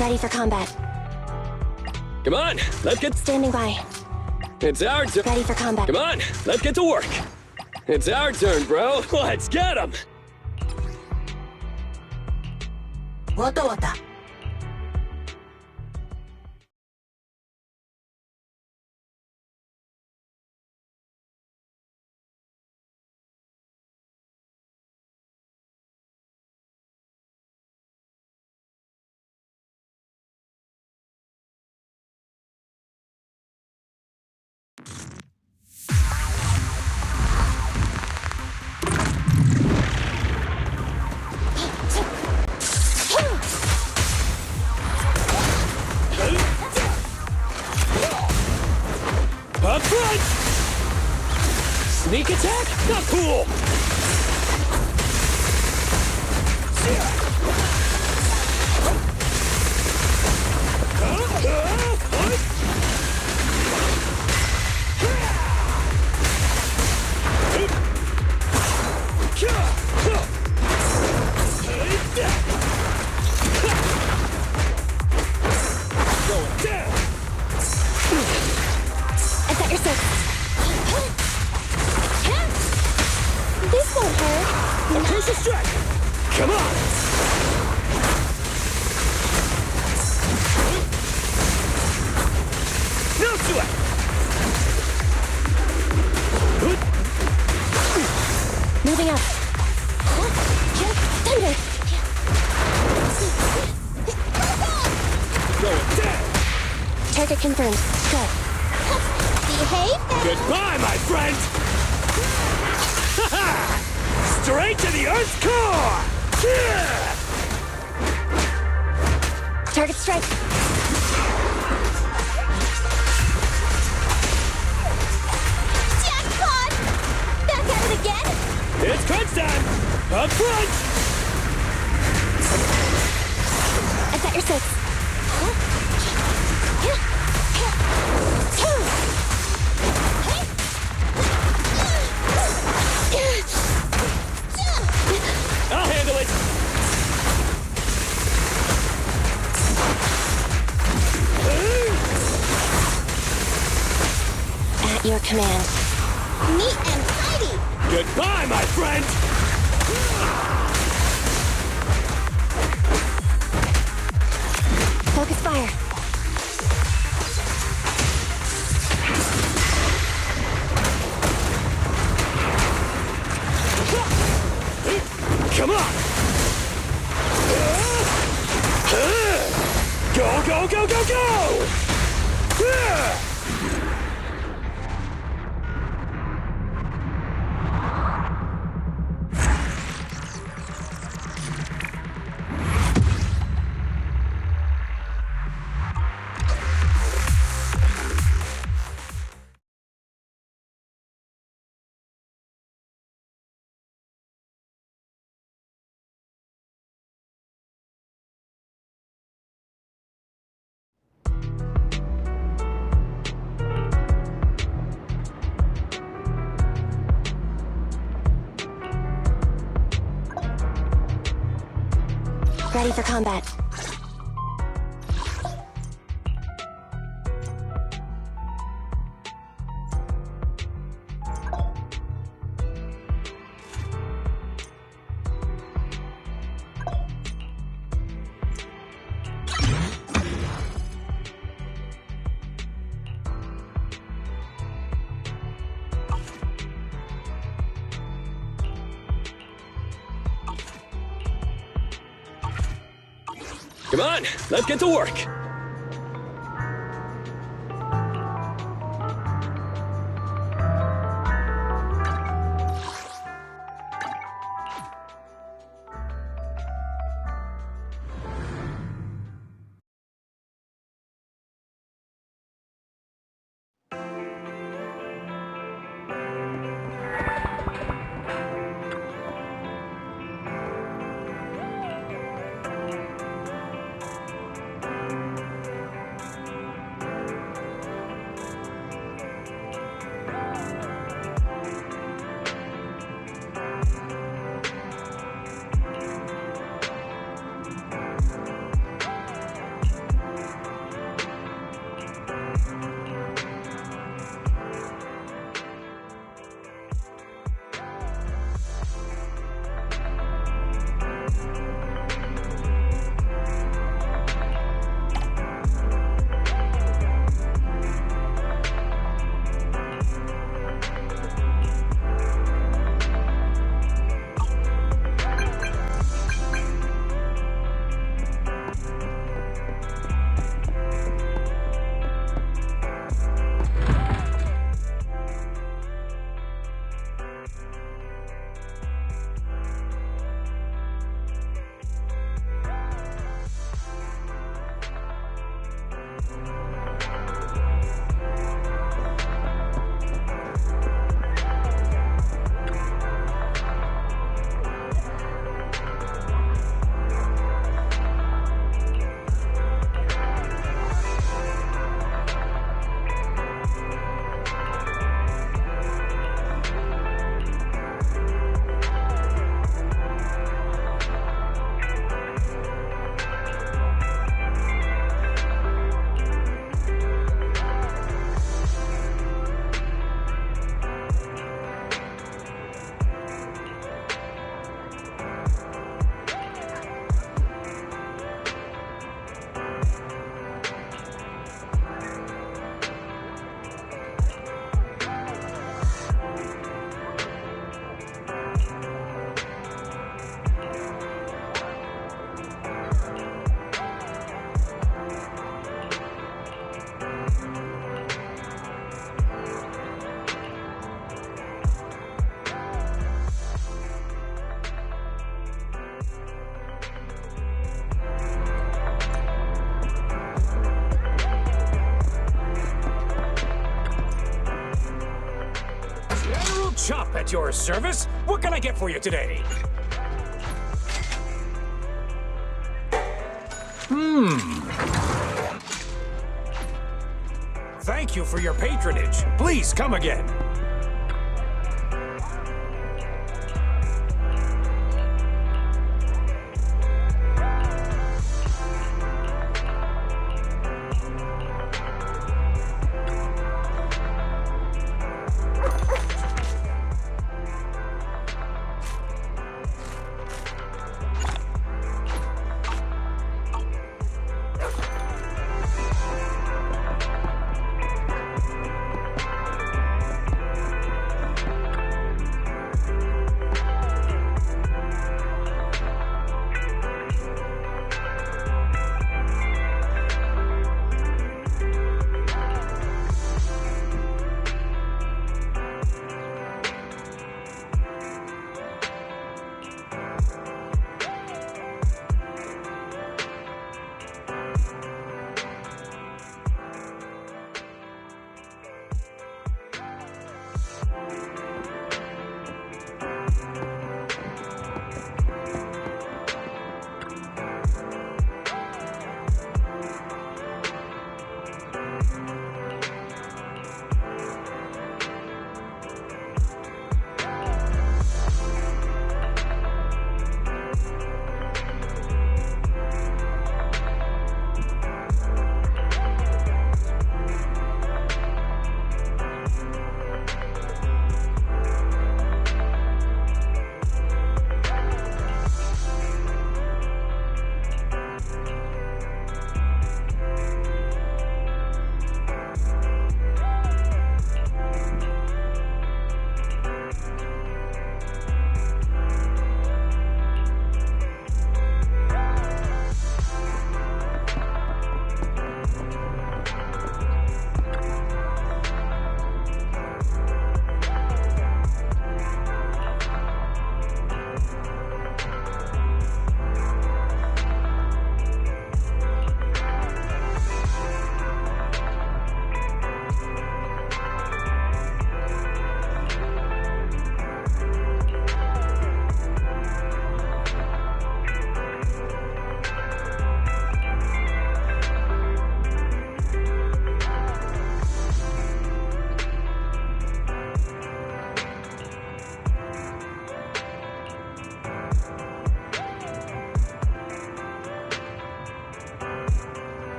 Ready for combat. Come on, let's get... Standing by. It's our turn. Ready for combat. Come on, let's get to work. It's our turn, bro. Let's get him. わたわた。Up front! Sneak attack? Not cool! Going down! I got your six. This won't hurt. A crucial strike! Come on! No sweat! Moving up. Thunder. Going down! Target confirmed. Go. Behave now. Goodbye, my friend! Ha-ha! Straight to the Earth's core! Target strike. Jackpot! Back at it again? It's crunch time! Up front! I got your six. I'll handle it! At your command. Neat and tidy. Goodbye, my friend! Focus fire. Come on! Go, go, go, go, go! Ready for combat. Come on, let's get to work. Chop at your service. What can I get for you today? Thank you for your patronage. Please come again.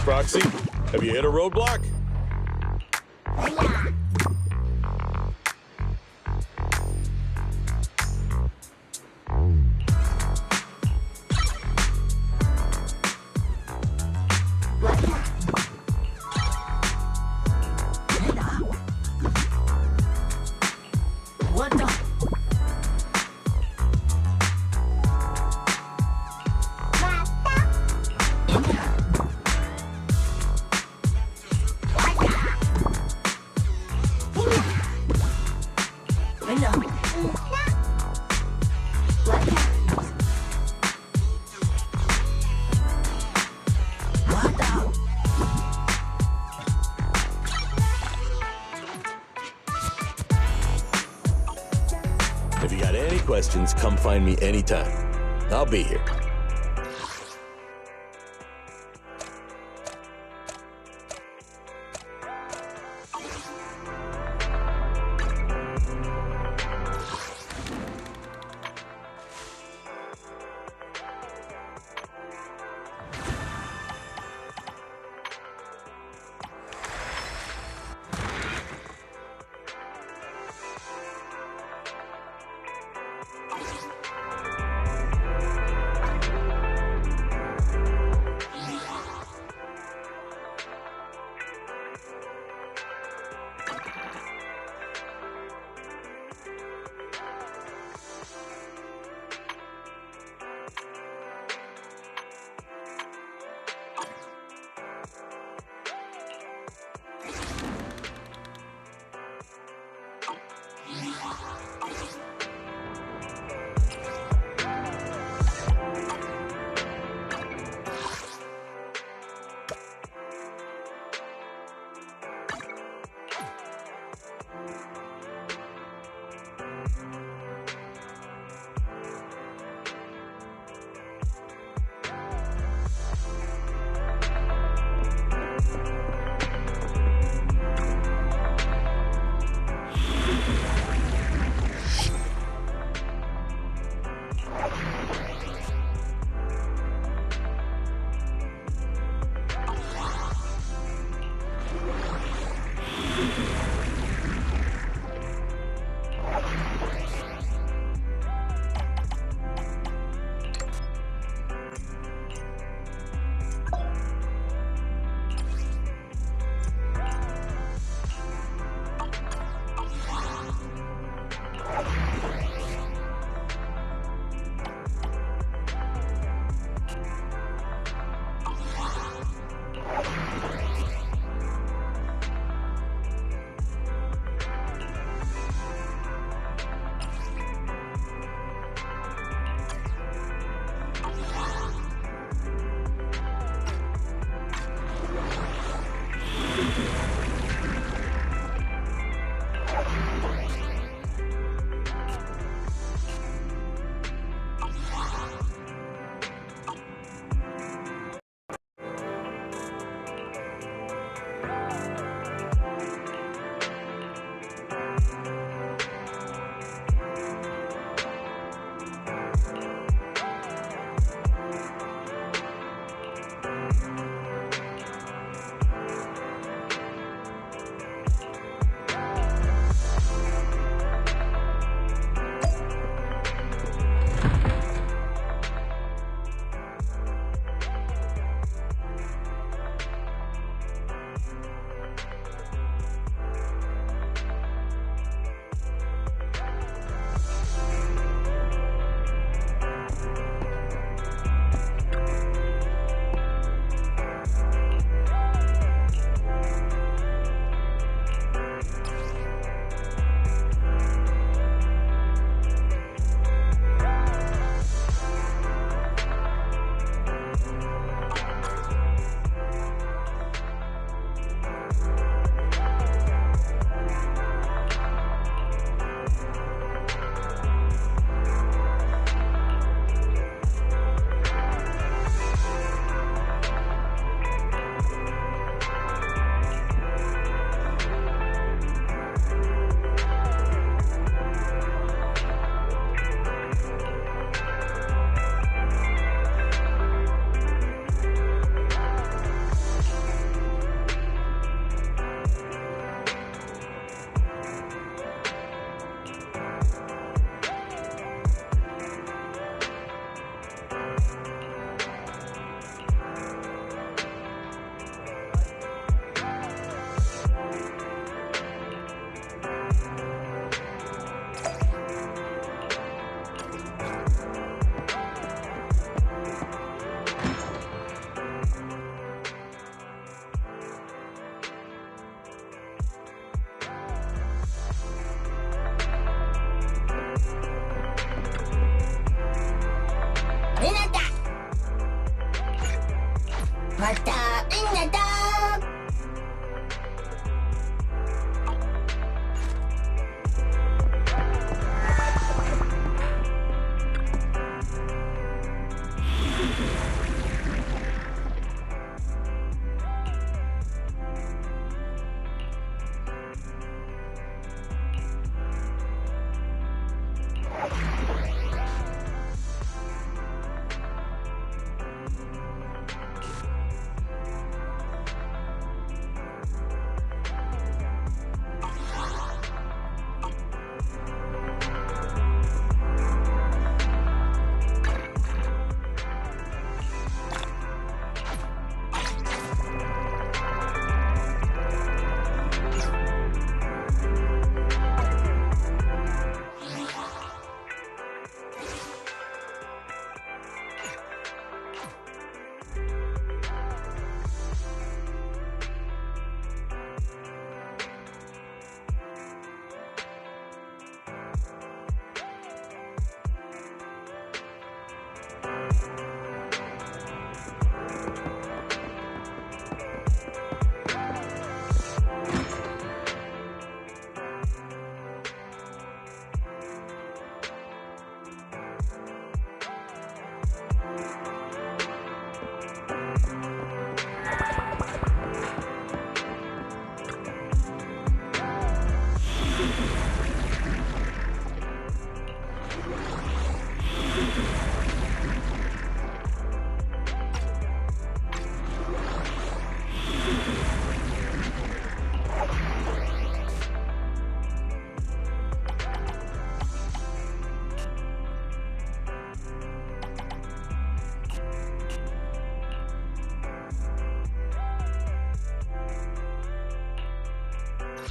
Proxy. Have you hit a roadblock? If you got any questions, come find me anytime. I'll be here.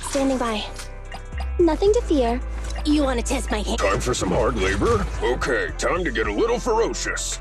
Standing by. Nothing to fear. You want to test my hand? Time for some hard labor? Okay, time to get a little ferocious.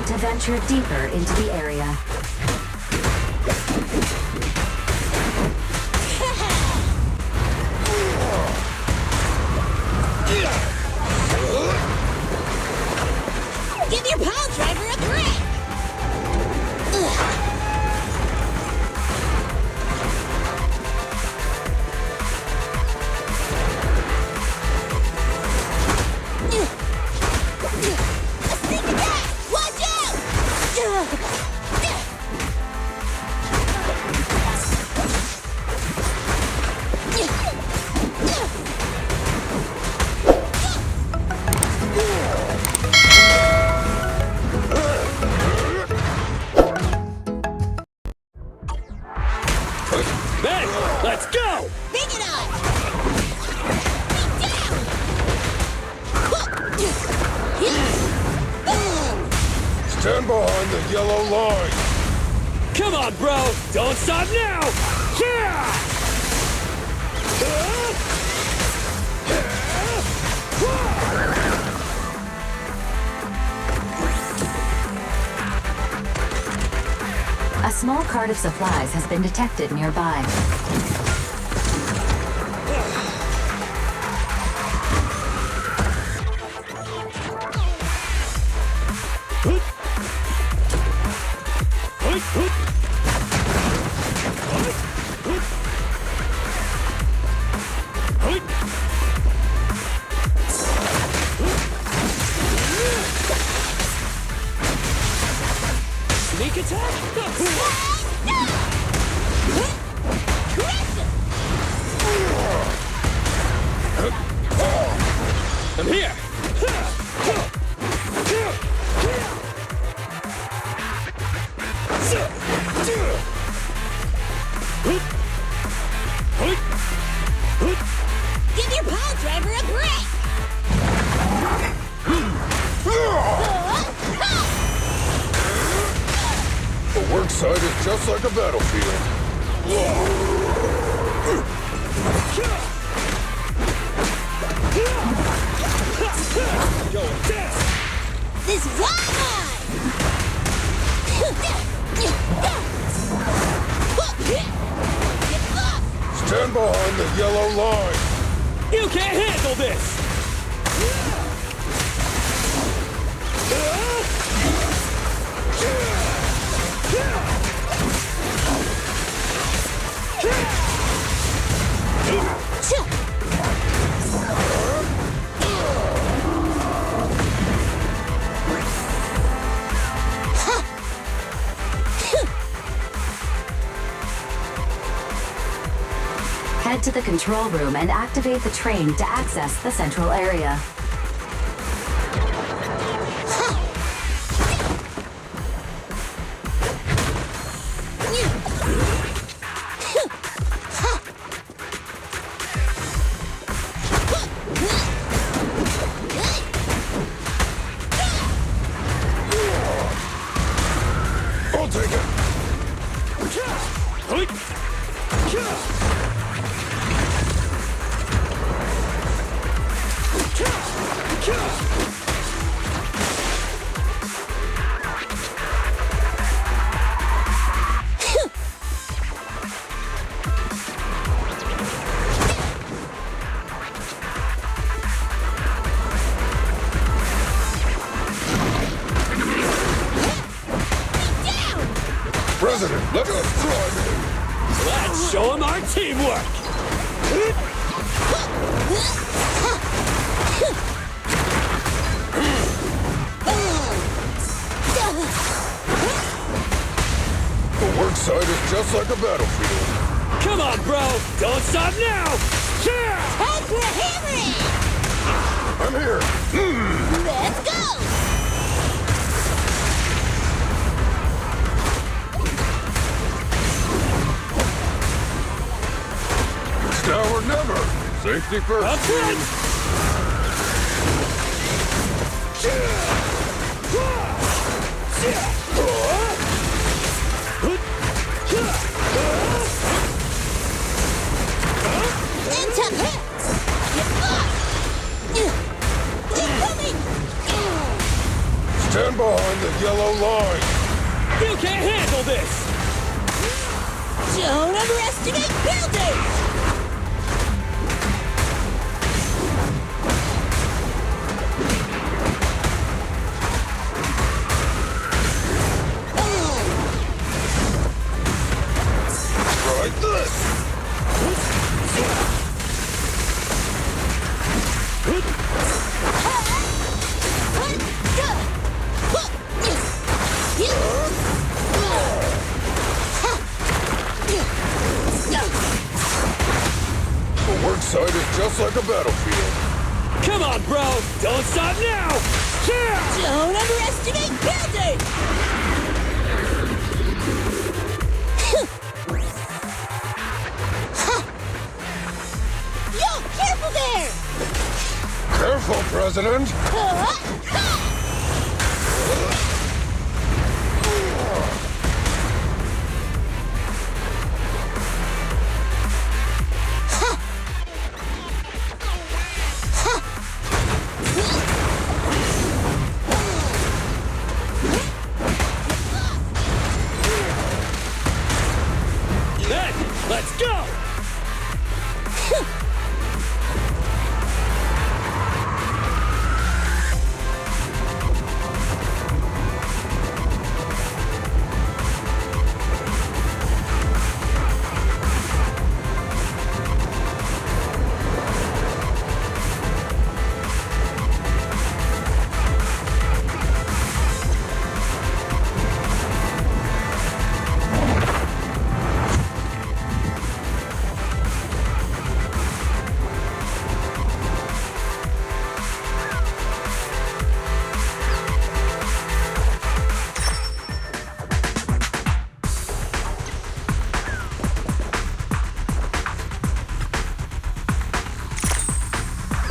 To venture deeper into the area. Give your pile driver a crack! Let's go! Bring it on! Down! Stand behind the yellow line. Come on, bro! Don't stop now! Yeah! A small cart of supplies has been detected nearby. I'm here! Give your pile driver a break! The work site is just like a battlefield. Go down! This one! Stand behind the yellow line. You can't handle this! Head to the control room and activate the train to access the central area. I'll take it. President, let us try. Let's show him our teamwork! The work site is just like a battlefield. Come on, bro! Don't stop now! Yeah! Time for a hammering! I'm here. Let's go! It's now or never. Safety first. Up front! Into hits! Keep coming! Stand behind the yellow line. You can't handle this! Don't underestimate buildings! Like this. The work site is just like a battlefield. Come on, bro! Don't stop now! Yeah! Don't underestimate buildings! Yo, careful there! Careful, President. Then, let's go!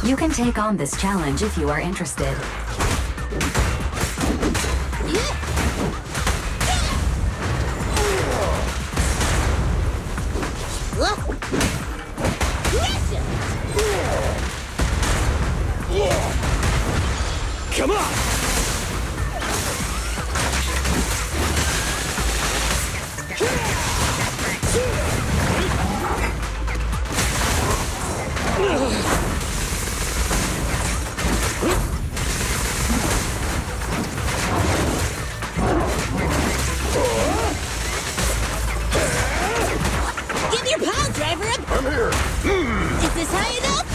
You can take on this challenge if you are interested. Come on! Give your pile driver a... I'm here. Is this high enough?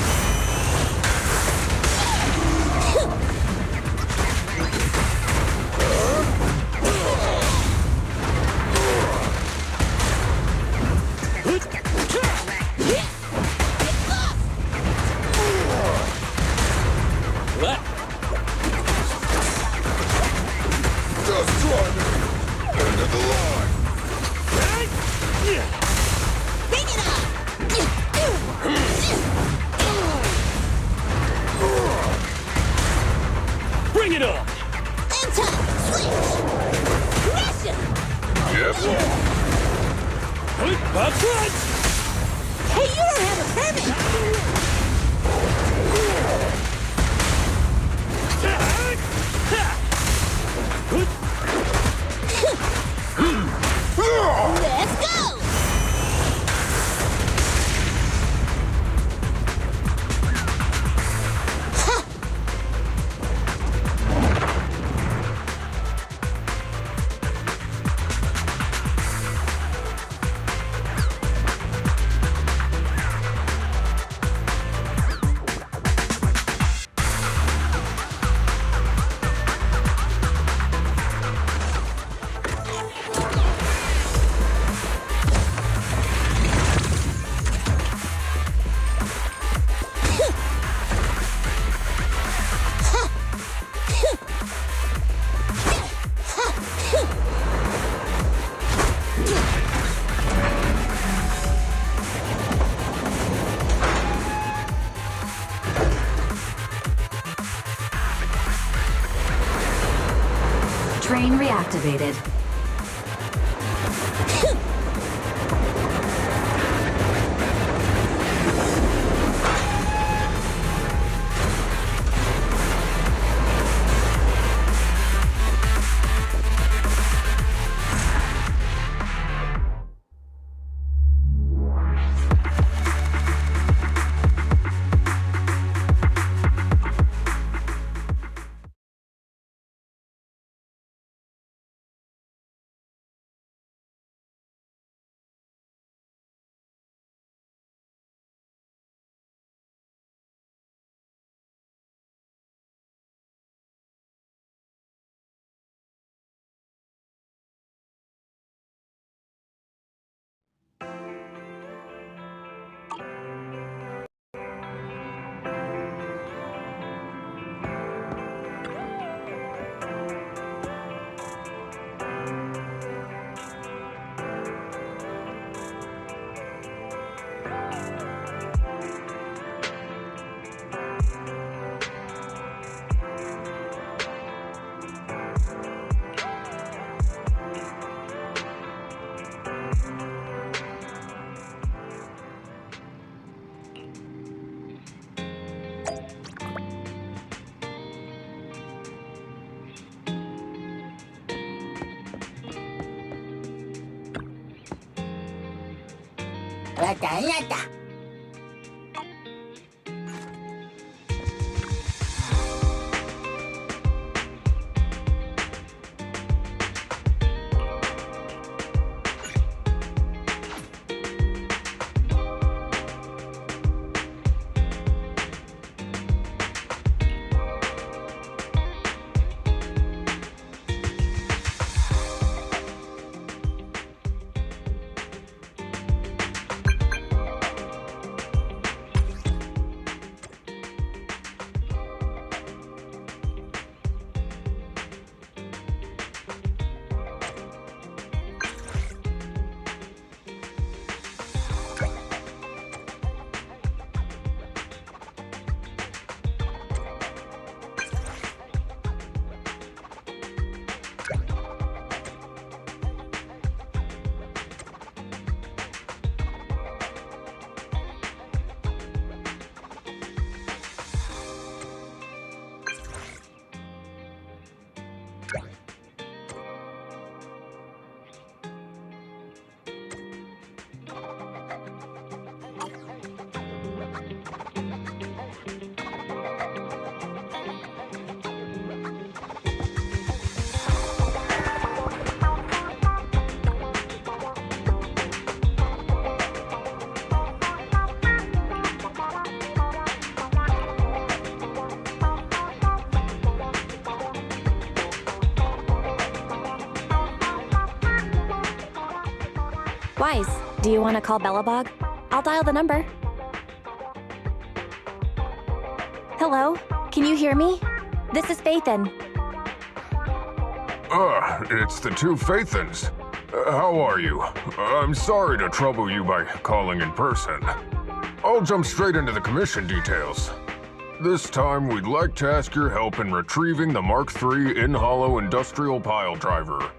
Just try me. End of the line. Bring it on! Bring it on! Anton, switch! Russia! Yep. Up front! Hey, you don't have a permit! Let's go! Train reactivated. Wise, do you want to call Bellabog? I'll dial the number. Hello? Can you hear me? This is Faithin. It's the two Faithins. How are you? I'm sorry to trouble you by calling in person. I'll jump straight into the commission details. This time, we'd like to ask your help in retrieving the Mark III in-hollow industrial pile driver.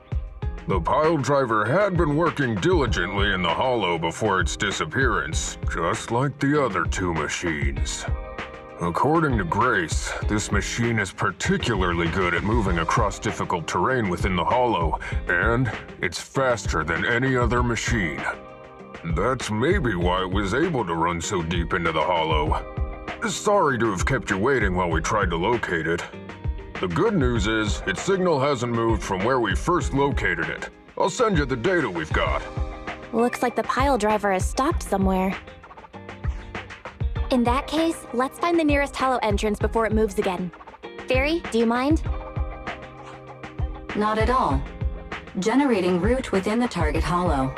The pile driver had been working diligently in the hollow before its disappearance, just like the other two machines. According to Grace, this machine is particularly good at moving across difficult terrain within the hollow, and it's faster than any other machine. That's maybe why it was able to run so deep into the hollow. Sorry to have kept you waiting while we tried to locate it. The good news is, its signal hasn't moved from where we first located it. I'll send you the data we've got. Looks like the pile driver has stopped somewhere. In that case, let's find the nearest hollow entrance before it moves again. Fairy, do you mind? Not at all. Generating route within the target hollow.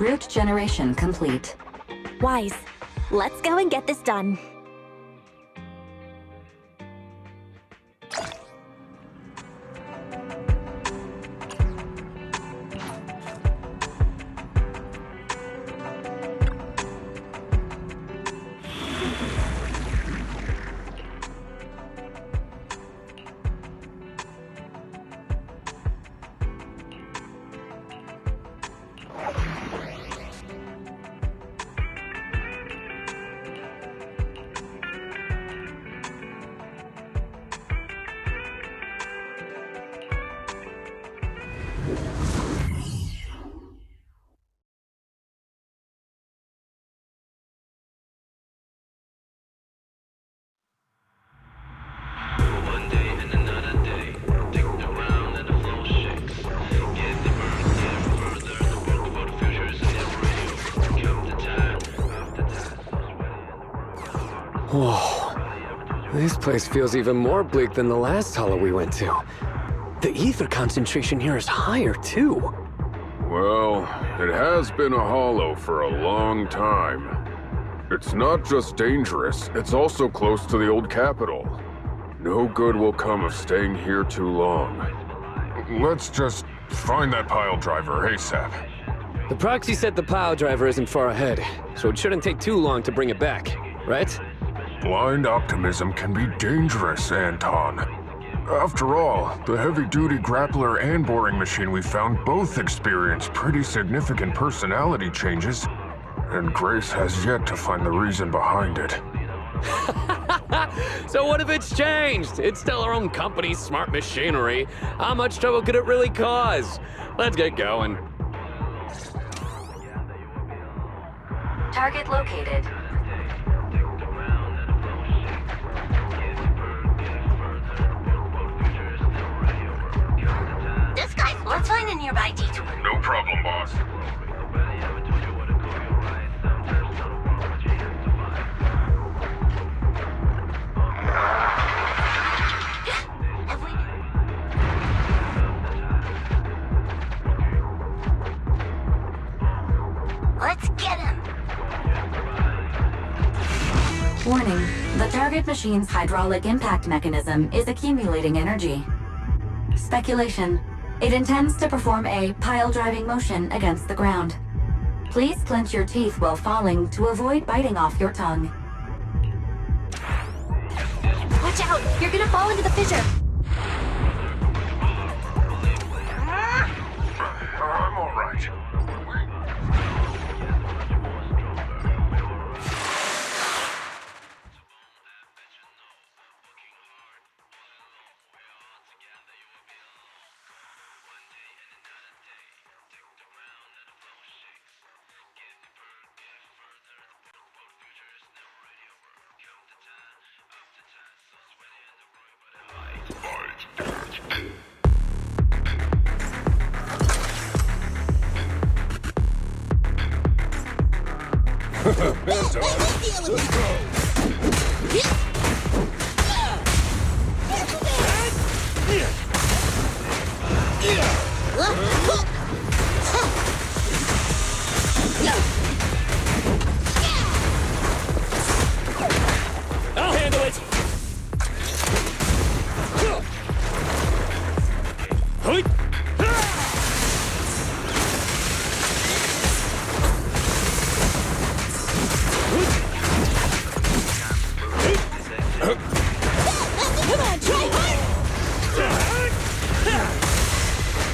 Route generation complete. Wise, let's go and get this done. Whoa. This place feels even more bleak than the last hollow we went to. The ether concentration here is higher, too. Well, it has been a hollow for a long time. It's not just dangerous, it's also close to the old capital. No good will come of staying here too long. Let's just find that pile driver ASAP. The proxy said the pile driver isn't far ahead, so it shouldn't take too long to bring it back, right? Blind optimism can be dangerous, Anton. After all, the heavy-duty grappler and boring machine we found both experienced pretty significant personality changes, and Grace has yet to find the reason behind it. So what if it's changed? It's still our own company's smart machinery. How much trouble could it really cause? Let's get going. Target located. Let's find a nearby detour. No problem, boss. Let's get him. Warning, the target machine's hydraulic impact mechanism is accumulating energy. Speculation. It intends to perform a pile-driving motion against the ground. Please clench your teeth while falling to avoid biting off your tongue. Watch out! You're gonna fall into the fissure! I'm all right.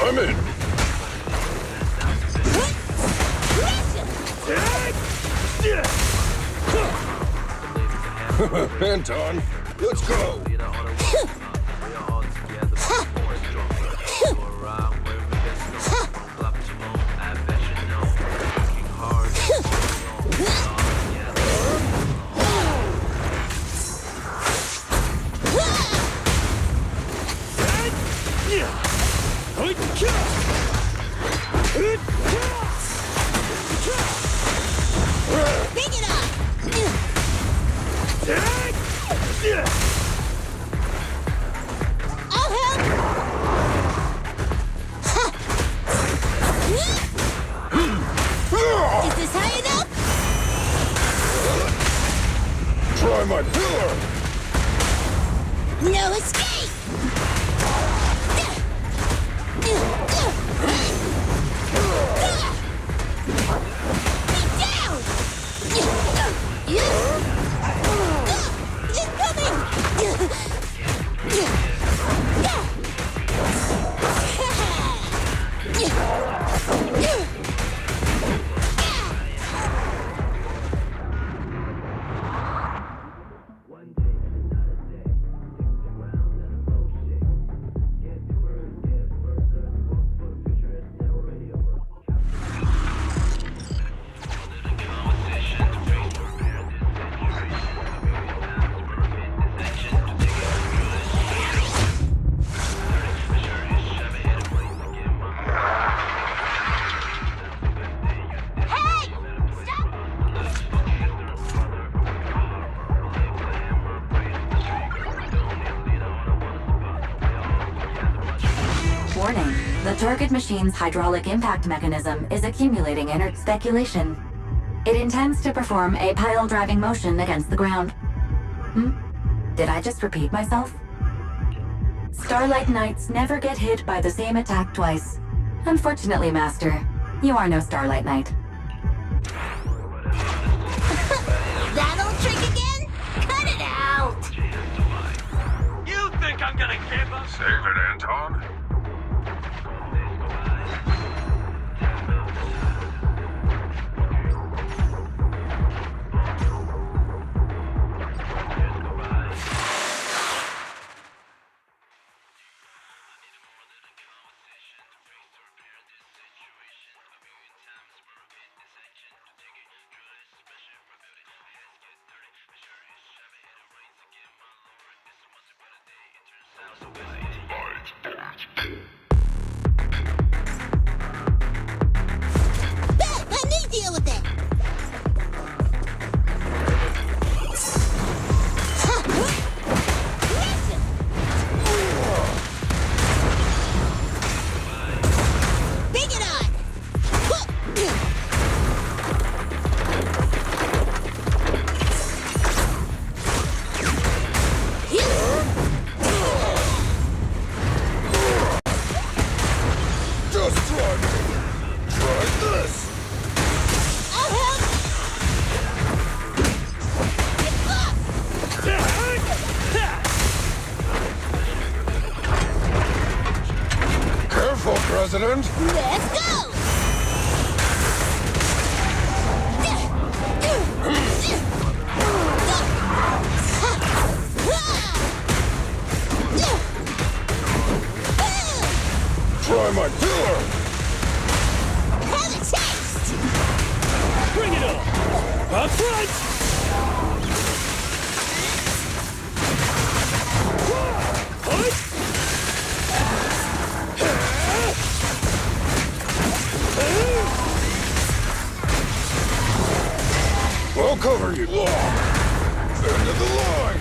I'm in. Anton, let's go. Pick it up! I'll help! Is this high enough? Try my pillar. No escape! Be down! Warning. The target machine's hydraulic impact mechanism is accumulating inert speculation. It intends to perform a pile-driving motion against the ground. Did I just repeat myself? Starlight Knights never get hit by the same attack twice. Unfortunately, Master, you are no Starlight Knight. That old trick again? Cut it out! You think I'm gonna give up? Save it, Anton. Let me deal with it! Bring it on! Just try me. Try this. I'll help! Get buff! Careful, President. Let's go! Try my pillar. Have a taste! Bring it on! Up front! I'll cover you. End of the line.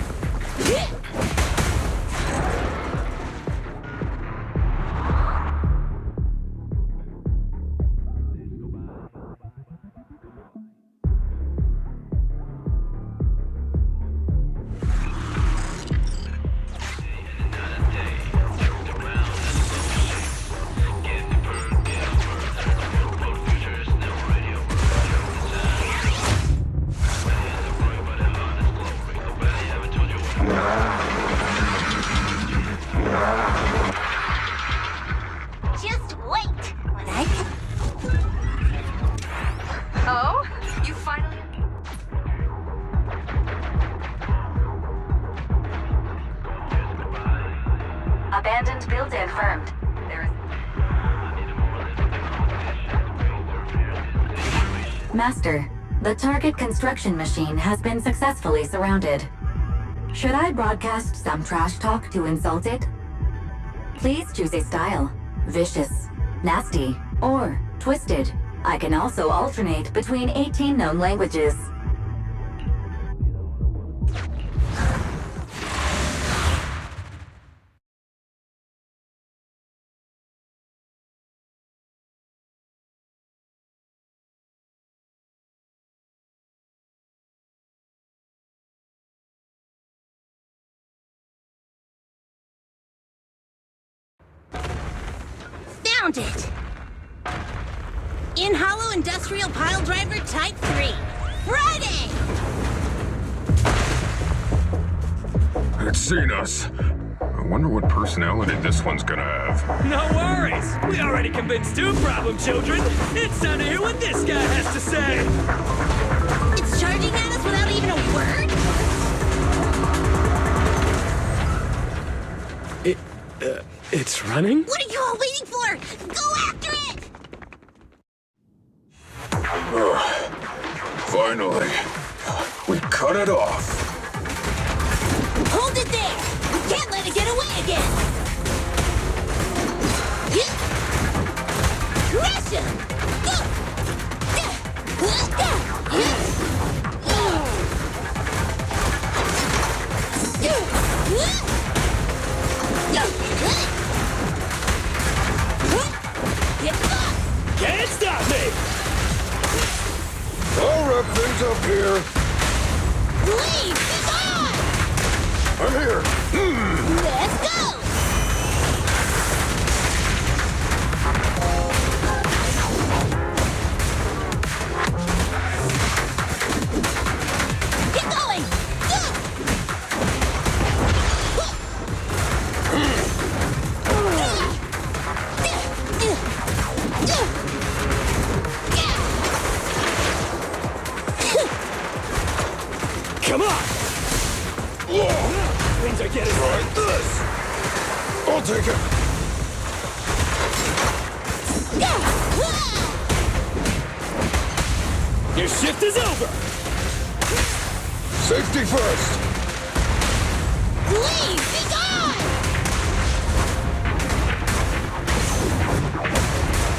Abandoned build-in firmed. There is... Master, the target construction machine has been successfully surrounded. Should I broadcast some trash talk to insult it? Please choose a style. Vicious, nasty, or twisted. I can also alternate between 18 known languages. Found it! In Hollow Industrial Pile Driver Type 3. Friday! It's seen us. I wonder what personality this one's gonna have. No worries. We already convinced two problem children. It's time to hear what this guy has to say. It's charging at us without even a word? It's running? What are you all waiting for? Go after it! Finally, we cut it off. Hold it there! We can't let it get away again! Crush him! Can't stop me! I'll wrap things up here. Please, be gone! I'm here. Let's go! Get going! Go! Come on! Things are getting Right this. I'll take it. Your shift is over! Safety first. Please, be gone!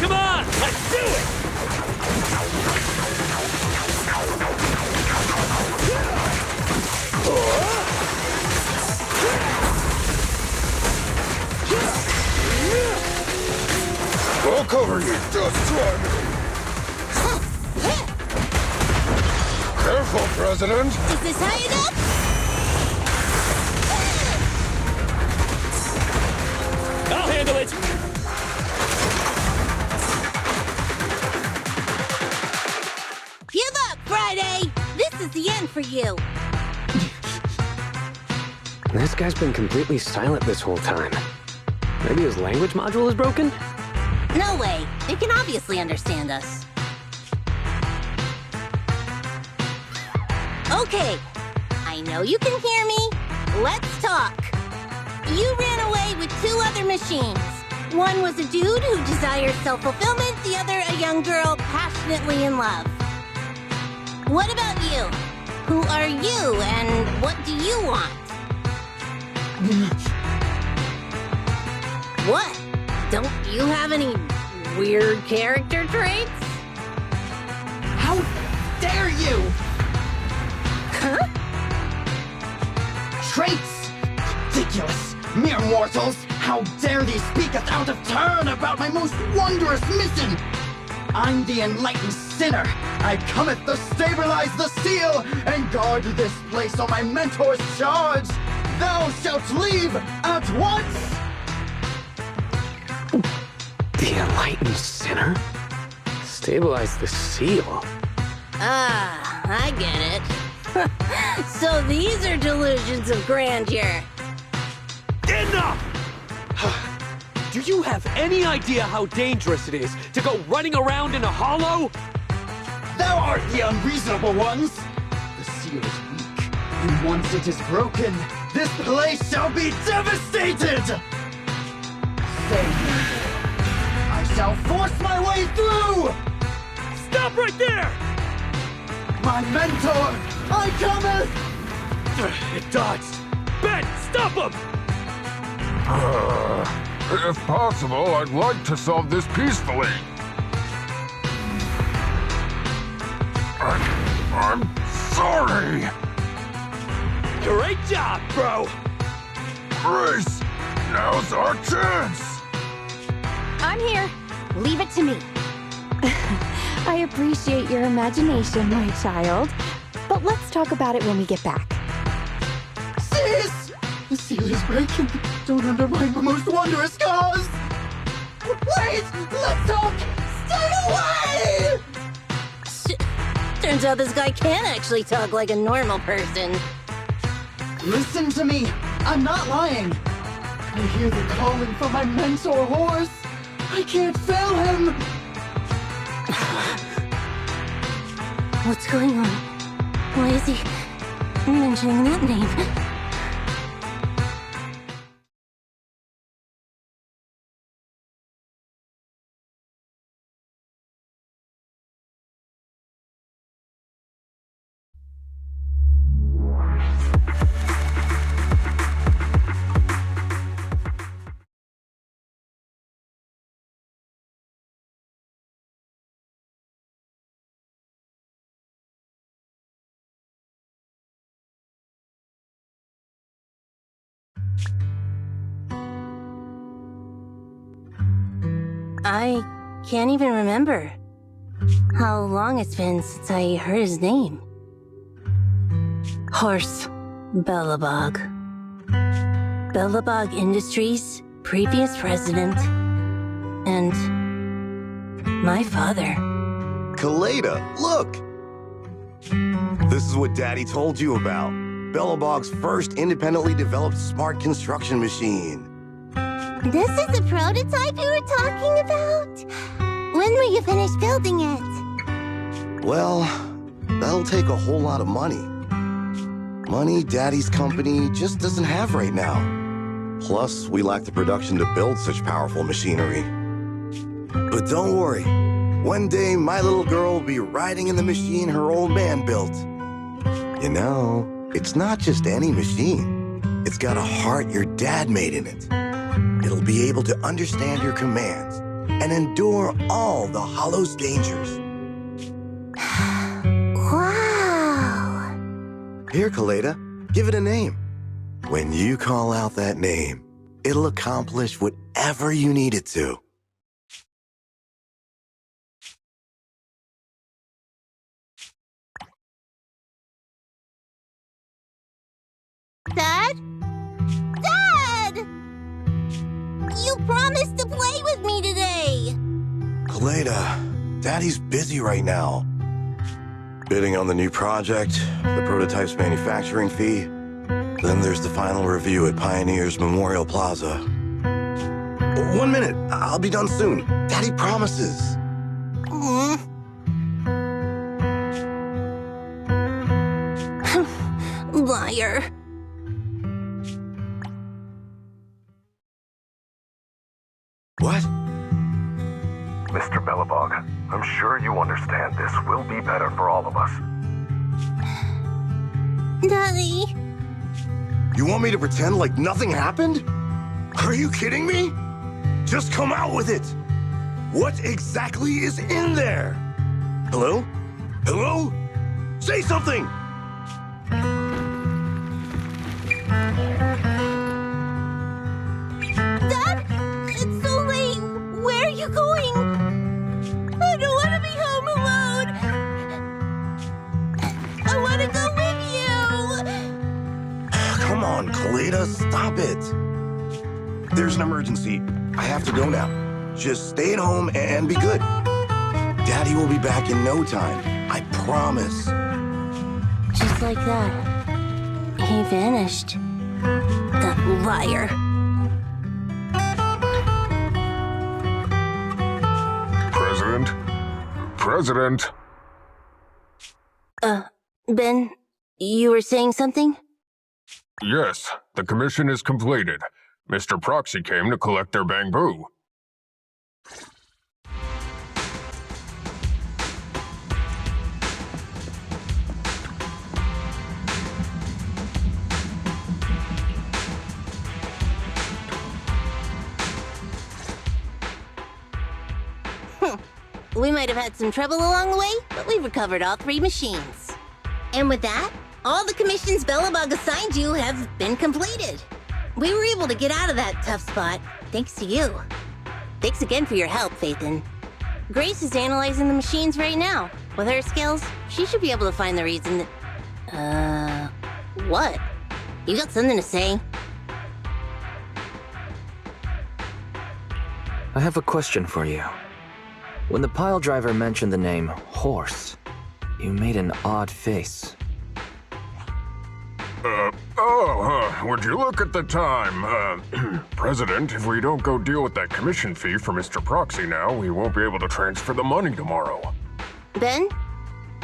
Come on, let's do it! I'll cover you. Just try me. Careful, President. Is this high enough? I'll handle it! Give up, Friday! This is the end for you! This guy's been completely silent this whole time. Maybe his language module is broken? No way. They can obviously understand us. Okay. I know you can hear me. Let's talk. You ran away with two other machines. One was a dude who desires self-fulfillment, the other a young girl passionately in love. What about you? Who are you, and what do you want? What? Don't you have any weird character traits? How dare you! Huh? Traits! Ridiculous! Mere mortals! How dare thee speak us out of turn about my most wondrous mission! I'm the enlightened sinner. I cometh to stabilize the seal and guard this place on my mentor's charge. Thou shalt leave at once! The enlightened sinner? Stabilize the seal. Ah, I get it. So these are delusions of grandeur. Enough! Do you have any idea how dangerous it is to go running around in a hollow? Thou art the unreasonable ones! The seal is weak, and once it is broken, this place shall be devastated! say I shall force my way through! Stop right there! My mentor, I cometh! It dodged. Ben, stop him! If possible, I'd like to solve this peacefully. I'm sorry. Great job, bro! Grace, now's our chance. I'm here. Leave it to me. I appreciate your imagination, my child. But let's talk about it when we get back. Sis! The seal is breaking. Don't undermine my most wondrous cause! Wait! Let's talk! Stay away! Turns out this guy can actually talk like a normal person. Listen to me! I'm not lying! I hear the calling from my mentor horse! I can't fail him! What's going on? Why is he mentioning that name? I can't even remember how long it's been since I heard his name. Horse Belobog. Belobog Industries, previous president, and my father. Kaleda, look! This is what Daddy told you about. Belobog's first independently developed smart construction machine. This is the prototype you were talking about? When will you finish building it? Well, that'll take a whole lot of money. Money Daddy's company just doesn't have right now. Plus, we lack the production to build such powerful machinery. But don't worry. One day, my little girl will be riding in the machine her old man built. You know, it's not just any machine. It's got a heart your dad made in it. It'll be able to understand your commands and endure all the Hollow's dangers. Wow! Here, Kaleda, give it a name. When you call out that name, it'll accomplish whatever you need it to. Dad? Dad! You promised to play with me today! Kaleda, Daddy's busy right now. Bidding on the new project, the prototype's manufacturing fee, then there's the final review at Pioneer's Memorial Plaza. 1 minute, I'll be done soon. Daddy promises. Liar. What? Mr. Belobog, I'm sure you understand this will be better for all of us. Daddy. You want me to pretend like nothing happened? Are you kidding me? Just come out with it. What exactly is in there? Hello? Hello? Say something! Dad, it's so late. Where are you going? I don't want to be home alone. I want to go with you. Come on, Kaleda, stop it. There's an emergency. I have to go now. Just stay at home and be good. Daddy will be back in no time. I promise. Just like that, he vanished. That liar. President? Ben, you were saying something? Yes, the commission is completed. Mr. Proxy came to collect their bamboo. We might have had some trouble along the way, but we've recovered all 3 machines. And with that, all the commissions Belobog assigned you have been completed. We were able to get out of that tough spot, thanks to you. Thanks again for your help, Phaethon. Grace is analyzing the machines right now. With her skills, she should be able to find the reason that... what? You got something to say? I have a question for you. When the pile driver mentioned the name Horse, you made an odd face. Would you look at the time? President, if we don't go deal with that commission fee for Mr. Proxy now, we won't be able to transfer the money tomorrow. Ben,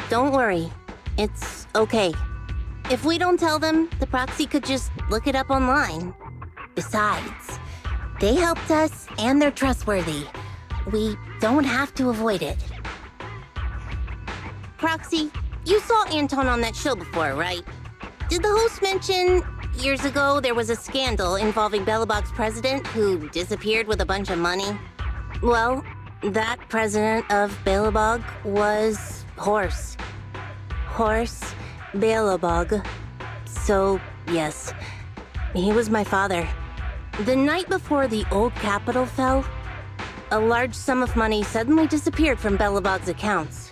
don't worry. It's okay. If we don't tell them, the Proxy could just look it up online. Besides, they helped us and they're trustworthy. We don't have to avoid it. Proxy, you saw Anton on that show before, right? Did the host mention years ago there was a scandal involving Belobog's president who disappeared with a bunch of money? Well, that president of Belobog was Horse. Horse Belobog. So, yes, he was my father. The night before the old capital fell, a large sum of money suddenly disappeared from Belobog's accounts,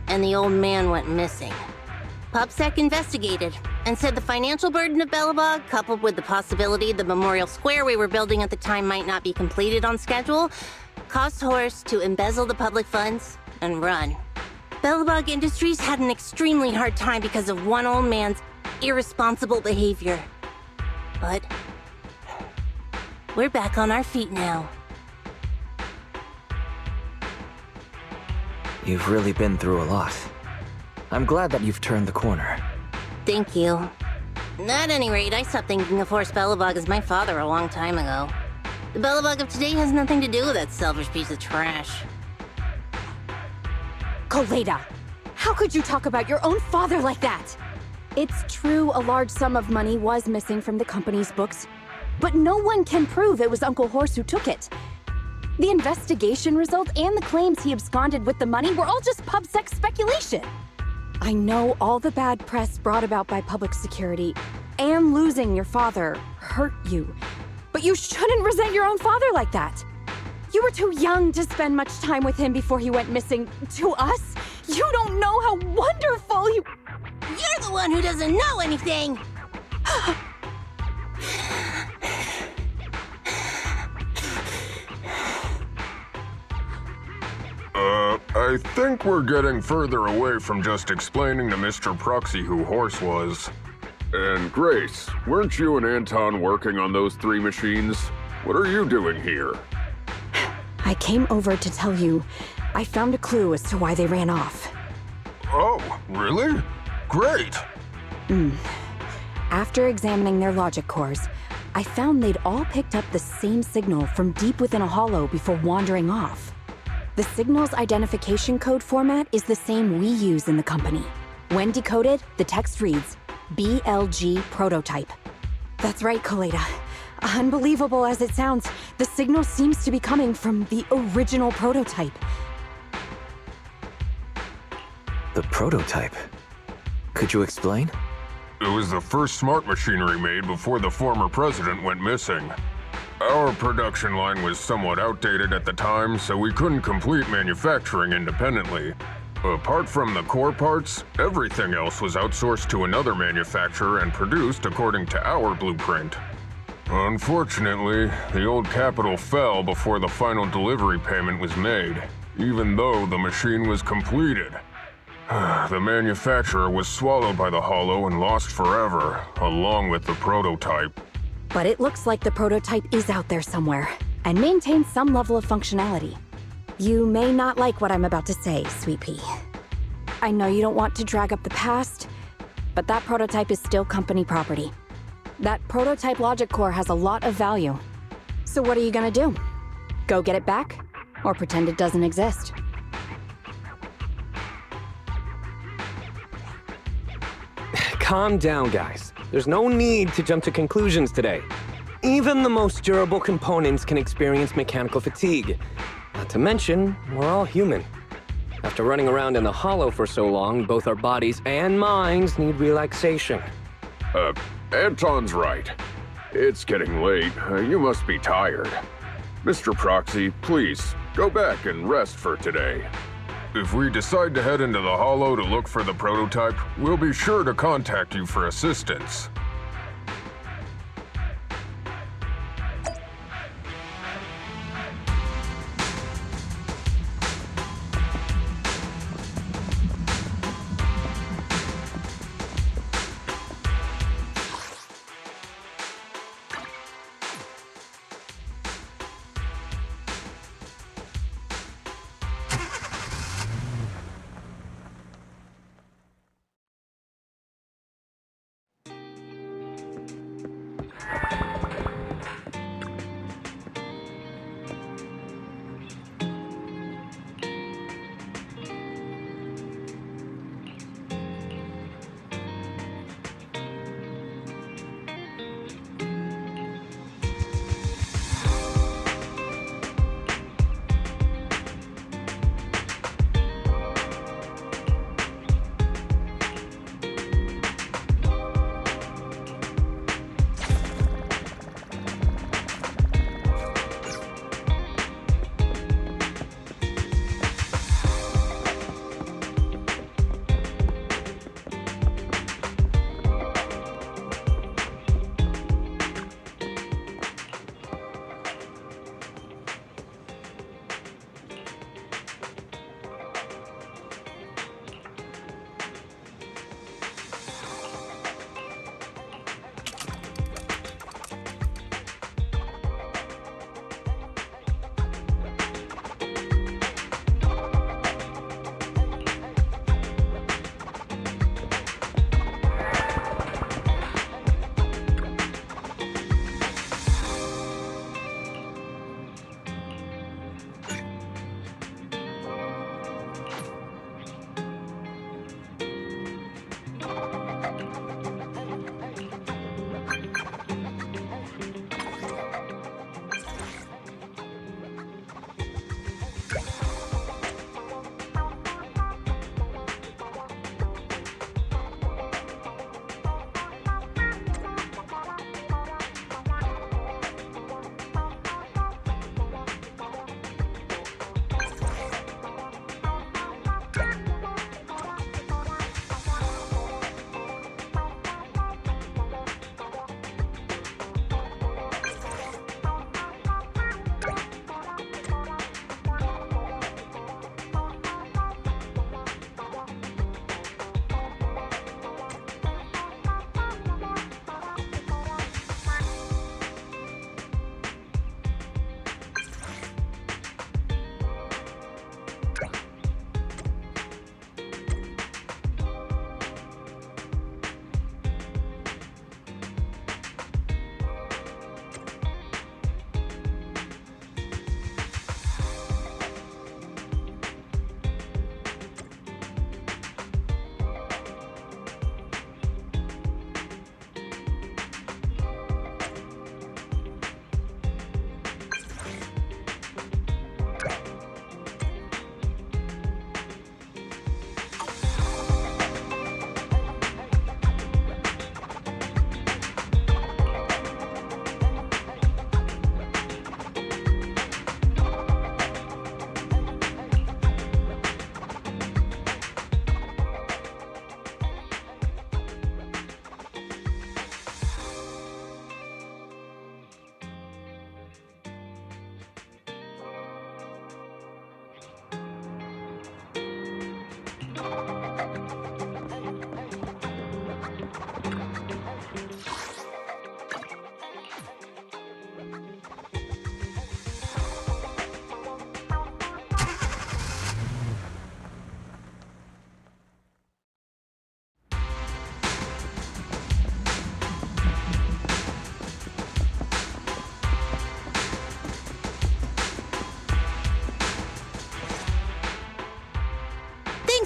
and the old man went missing. PubSec investigated and said the financial burden of Belobog, coupled with the possibility the memorial square we were building at the time might not be completed on schedule, caused Horse to embezzle the public funds and run. Belobog Industries had an extremely hard time because of one old man's irresponsible behavior. But we're back on our feet now. You've really been through a lot. I'm glad that you've turned the corner. Thank you. At any rate, I stopped thinking of Horse Belobog as my father a long time ago. The Belobog of today has nothing to do with that selfish piece of trash. Koleda, how could you talk about your own father like that? It's true a large sum of money was missing from the company's books, but no one can prove it was Uncle Horse who took it. The investigation result and the claims he absconded with the money were all just PubSec speculation. I know all the bad press brought about by public security and losing your father hurt you, but you shouldn't resent your own father like that. You were too young to spend much time with him before he went missing. To us, you don't know how wonderful you... You're the one who doesn't know anything! I think we're getting further away from just explaining to Mr. Proxy who Horse was. And Grace, weren't you and Anton working on those 3 machines? What are you doing here? I came over to tell you I found a clue as to why they ran off. Oh, really? Great! After examining their logic cores, I found they'd all picked up the same signal from deep within a hollow before wandering off. The signal's identification code format is the same we use in the company. When decoded, the text reads, BLG prototype. That's right, Koleda. Unbelievable as it sounds, the signal seems to be coming from the original prototype. The prototype? Could you explain? It was the first smart machinery made before the former president went missing. Our production line was somewhat outdated at the time, so we couldn't complete manufacturing independently. Apart from the core parts, everything else was outsourced to another manufacturer and produced according to our blueprint. Unfortunately, the old capital fell before the final delivery payment was made, even though the machine was completed. The manufacturer was swallowed by the hollow and lost forever, along with the prototype. But it looks like the prototype is out there somewhere, and maintains some level of functionality. You may not like what I'm about to say, Sweet Pea. I know you don't want to drag up the past, but that prototype is still company property. That prototype logic core has a lot of value, So what are you gonna do? Go get it back? Or pretend it doesn't exist? Calm down, guys. There's no need to jump to conclusions today. Even the most durable components can experience mechanical fatigue. Not to mention, we're all human. After running around in the hollow for so long, both our bodies and minds need relaxation. Anton's right. It's getting late. You must be tired. Mr. Proxy, please, go back and rest for today. If we decide to head into the Hollow to look for the prototype, we'll be sure to contact you for assistance.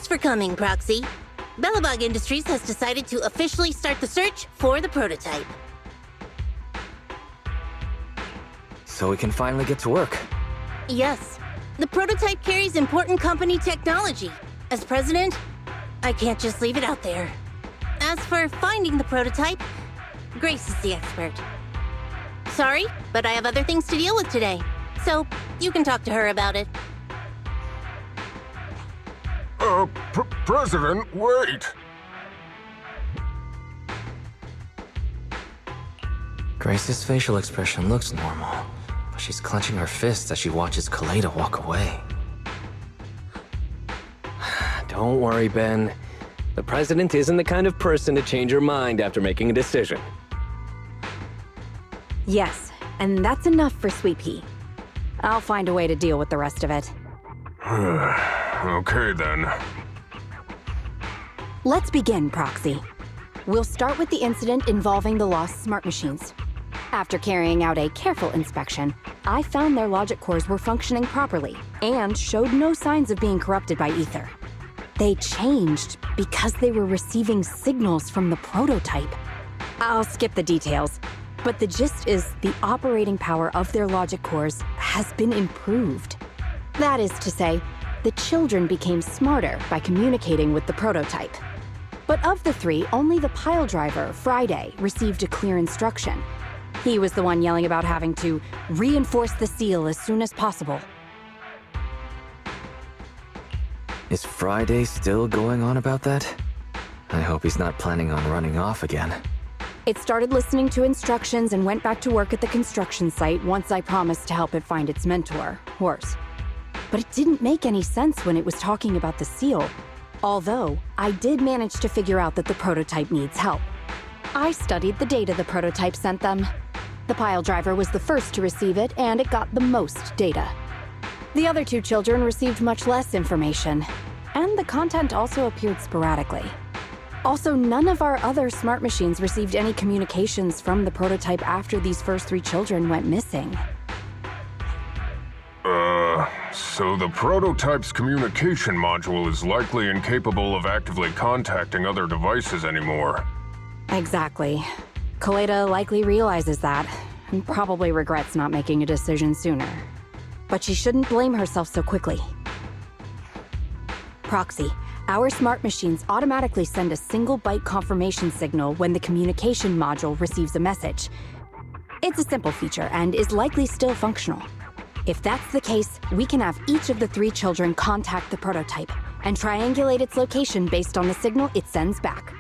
for coming, Proxy. Belobog Industries has decided to officially start the search for the prototype. So we can finally get to work. Yes. The prototype carries important company technology. As president, I can't just leave it out there. As for finding the prototype, Grace is the expert. Sorry, but I have other things to deal with today. So, you can talk to her about it. President, wait! Grace's facial expression looks normal, but she's clenching her fists as she watches Kaleda walk away. Don't worry, Ben. The president isn't the kind of person to change her mind after making a decision. Yes, and that's enough for Sweet Pea. I'll find a way to deal with the rest of it. Okay, then. Let's begin, Proxy. We'll start with the incident involving the lost smart machines. After carrying out a careful inspection, I found their logic cores were functioning properly and showed no signs of being corrupted by ether. They changed because they were receiving signals from the prototype. I'll skip the details, but the gist is the operating power of their logic cores has been improved. That is to say, the children became smarter by communicating with the prototype. But of the three, only the pile driver, Friday, received a clear instruction. He was the one yelling about having to reinforce the seal as soon as possible. Is Friday still going on about that? I hope he's not planning on running off again. It started listening to instructions and went back to work at the construction site once I promised to help it find its mentor, Horse. But it didn't make any sense when it was talking about the seal. Although, I did manage to figure out that the prototype needs help. I studied the data the prototype sent them. The pile driver was the first to receive it, and it got the most data. The other two children received much less information, and the content also appeared sporadically. Also, none of our other smart machines received any communications from the prototype after these first three children went missing. So the prototype's communication module is likely incapable of actively contacting other devices anymore. Exactly. Kaleda likely realizes that, and probably regrets not making a decision sooner. But she shouldn't blame herself so quickly. Proxy, our smart machines automatically send a single byte confirmation signal when the communication module receives a message. It's a simple feature and is likely still functional. If that's the case, we can have each of the three children contact the prototype and triangulate its location based on the signal it sends back.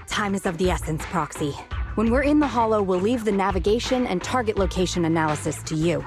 Time is of the essence, Proxy. When we're in the Hollow, we'll leave the navigation and target location analysis to you.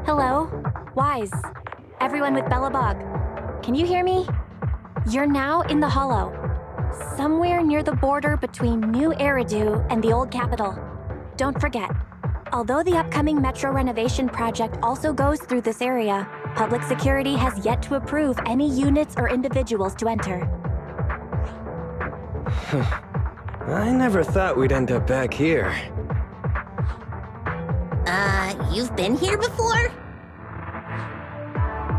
Hello? Wise. Everyone with Belobog. Can you hear me? You're now in the Hollow. Somewhere near the border between New Eridu and the Old Capital. Don't forget, although the upcoming metro renovation project also goes through this area, public security has yet to approve any units or individuals to enter. I never thought we'd end up back here. you've been here before?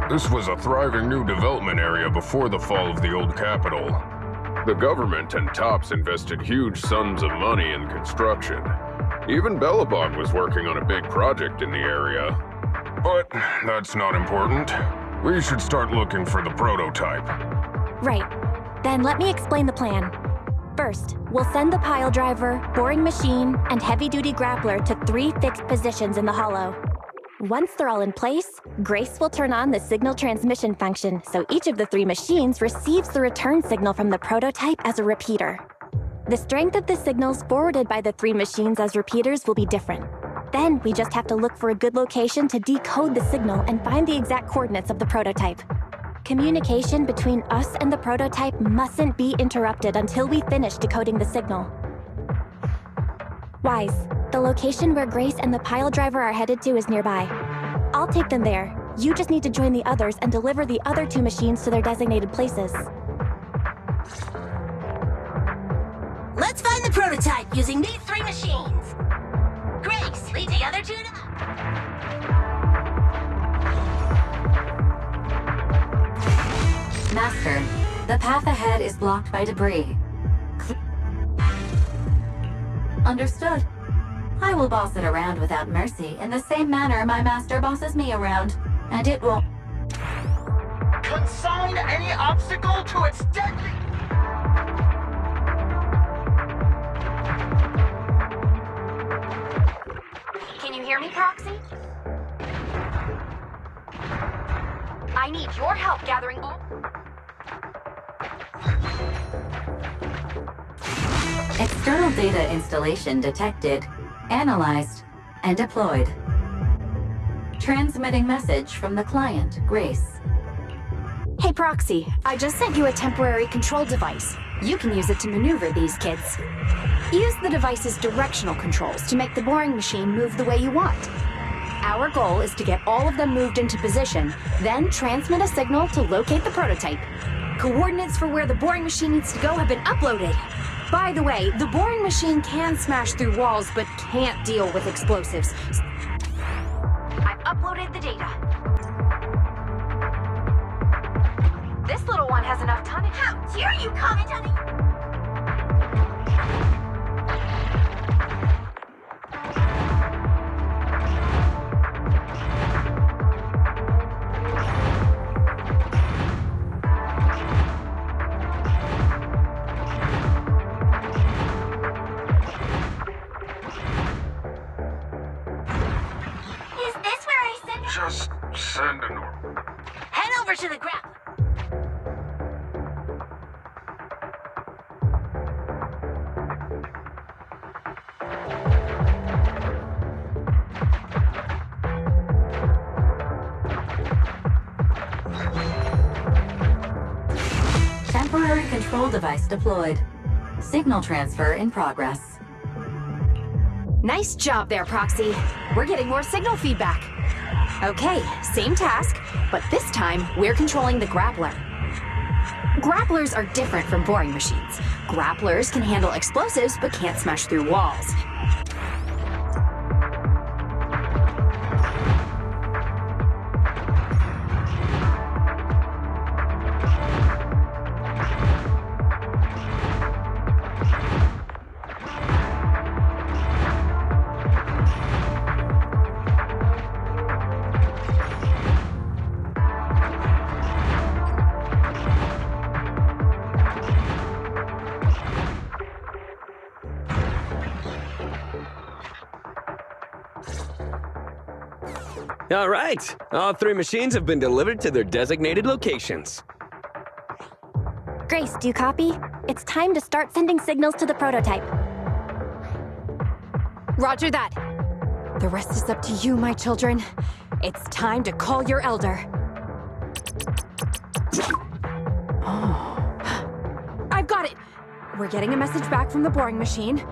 This was a thriving new development area before the fall of the old capital. The government and TOPS invested huge sums of money in construction. Even Belobog was working on a big project in the area. But that's not important. We should start looking for the prototype. Right. Then let me explain the plan. First, we'll send the pile driver, boring machine, and heavy-duty grappler to 3 fixed positions in the hollow. Once they're all in place, Grace will turn on the signal transmission function, so each of the 3 machines receives the return signal from the prototype as a repeater. The strength of the signals forwarded by the 3 machines as repeaters will be different. Then we just have to look for a good location to decode the signal and find the exact coordinates of the prototype. Communication between us and the prototype mustn't be interrupted until we finish decoding the signal. Wise, the location where Grace and the pile driver are headed to is nearby. I'll take them there. You just need to join the others and deliver the other 2 machines to their designated places. Let's find the prototype using these 3 machines. Grace, lead the other 2 to... Master, the path ahead is blocked by debris. Understood. I will boss it around without mercy in the same manner my master bosses me around, and it will... Consign any obstacle to its deadly... Can you hear me, Proxy? I need your help gathering all... External data installation detected, analyzed, and deployed. Transmitting message from the client, Grace. Hey, Proxy, I just sent you a temporary control device. You can use it to maneuver these kids. Use the device's directional controls to make the boring machine move the way you want. Our goal is to get all of them moved into position, then transmit a signal to locate the prototype. Coordinates for where the boring machine needs to go have been uploaded. By the way, the boring machine can smash through walls, but can't deal with explosives. I've uploaded the data. This little one has enough tonnage. How dare you comment on it? Just send an order. Head over to the grappler. Temporary control device deployed. Signal transfer in progress. Nice job there, Proxy. We're getting more signal feedback. Okay, same task, but this time we're controlling the grappler. Grapplers are different from boring machines. Grapplers can handle explosives but can't smash through walls. All right, all 3 machines have been delivered to their designated locations. Grace, do you copy? It's time to start sending signals to the prototype. Roger that. The rest is up to you, my children. It's time to call your elder. I've got it. We're getting a message back from the boring machine.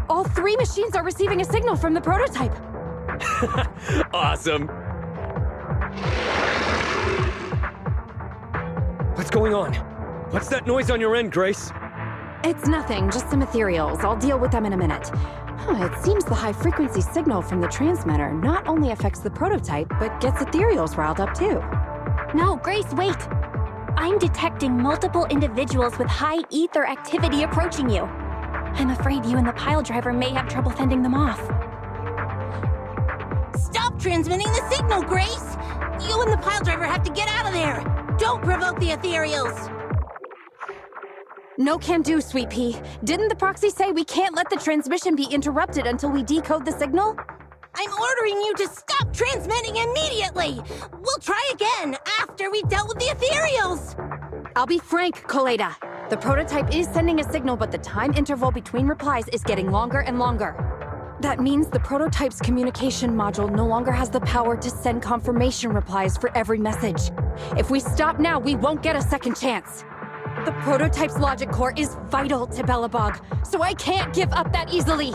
All 3 machines are receiving a signal from the prototype. Awesome. What's going on? What's that noise on your end, Grace? It's nothing, just some ethereals. I'll deal with them in a minute. It seems the high-frequency signal from the transmitter not only affects the prototype, but gets ethereals riled up too. No, Grace, wait! I'm detecting multiple individuals with high ether activity approaching you. I'm afraid you and the pile driver may have trouble fending them off. Stop transmitting the signal, Grace! You and the pile driver have to get out of there! Don't provoke the ethereals! No can do, Sweet Pea. Didn't the proxy say we can't let the transmission be interrupted until we decode the signal? I'm ordering you to stop transmitting immediately! We'll try again after we've dealt with the ethereals! I'll be frank, Koleda. The prototype is sending a signal, but the time interval between replies is getting longer and longer. That means the prototype's communication module no longer has the power to send confirmation replies for every message. If we stop now, we won't get a second chance. The prototype's logic core is vital to Belobog, so I can't give up that easily.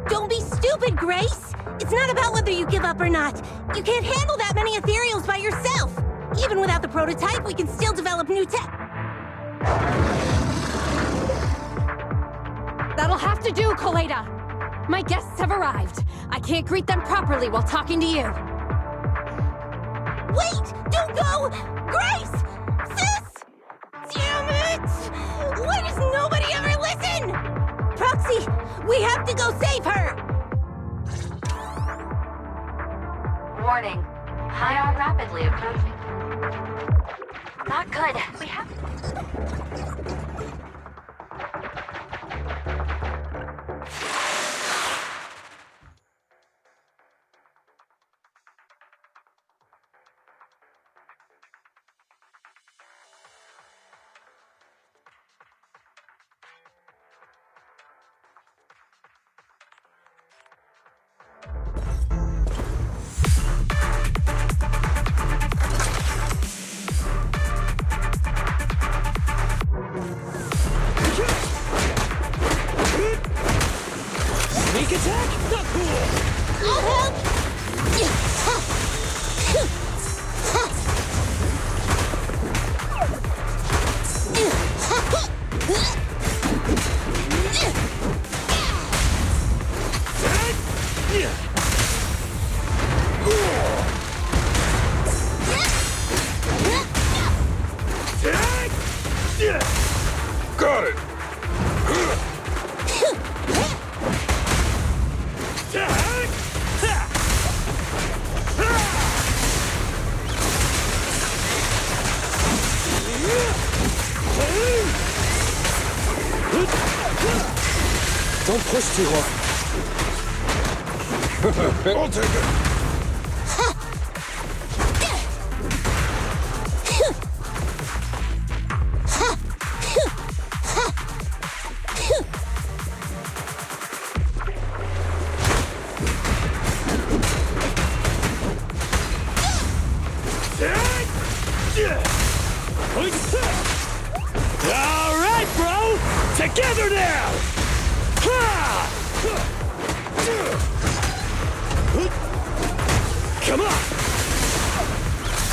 Don't be stupid, Grace! It's not about whether you give up or not. You can't handle that many ethereals by yourself. Even without the prototype, we can still develop new tech. That'll have to do, Koleda. My guests have arrived. I can't greet them properly while talking to you. Wait! Don't go! Grace! Sis! Damn it! Why does nobody ever listen? Proxy, we have to go save her! Warning. Ion rapidly approaching. Not good. We have... Sneak attack? Not cool! I'll help! Got it! Don't push too hard. I'll take it. All right, bro! Together now! Come on!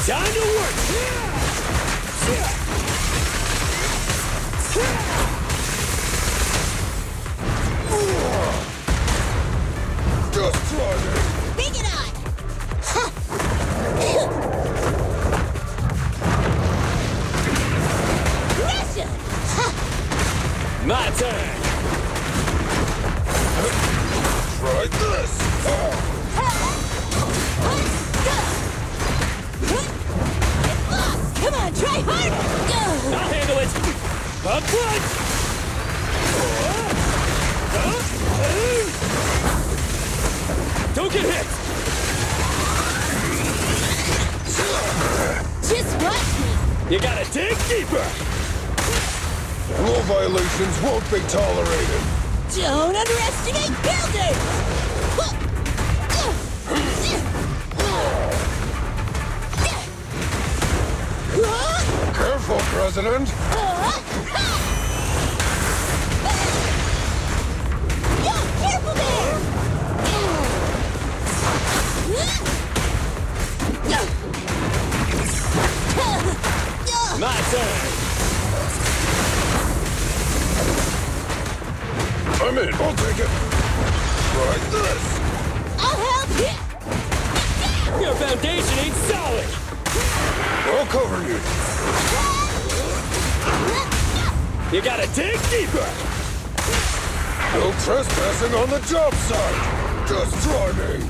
Time to work! Just try it! Bring it on! Russia! My turn! Try this! Come on, try harder! I'll handle it! A punch! Don't get hit! Just watch me! You gotta dig deeper! Rule violations won't be tolerated. Don't underestimate builders! Careful, President! Yo, careful there! My turn! I'm in. I'll take it. Try this! I'll help you! Your foundation ain't solid! I'll cover you! You gotta dig deeper! No trespassing on the job site! Just try me!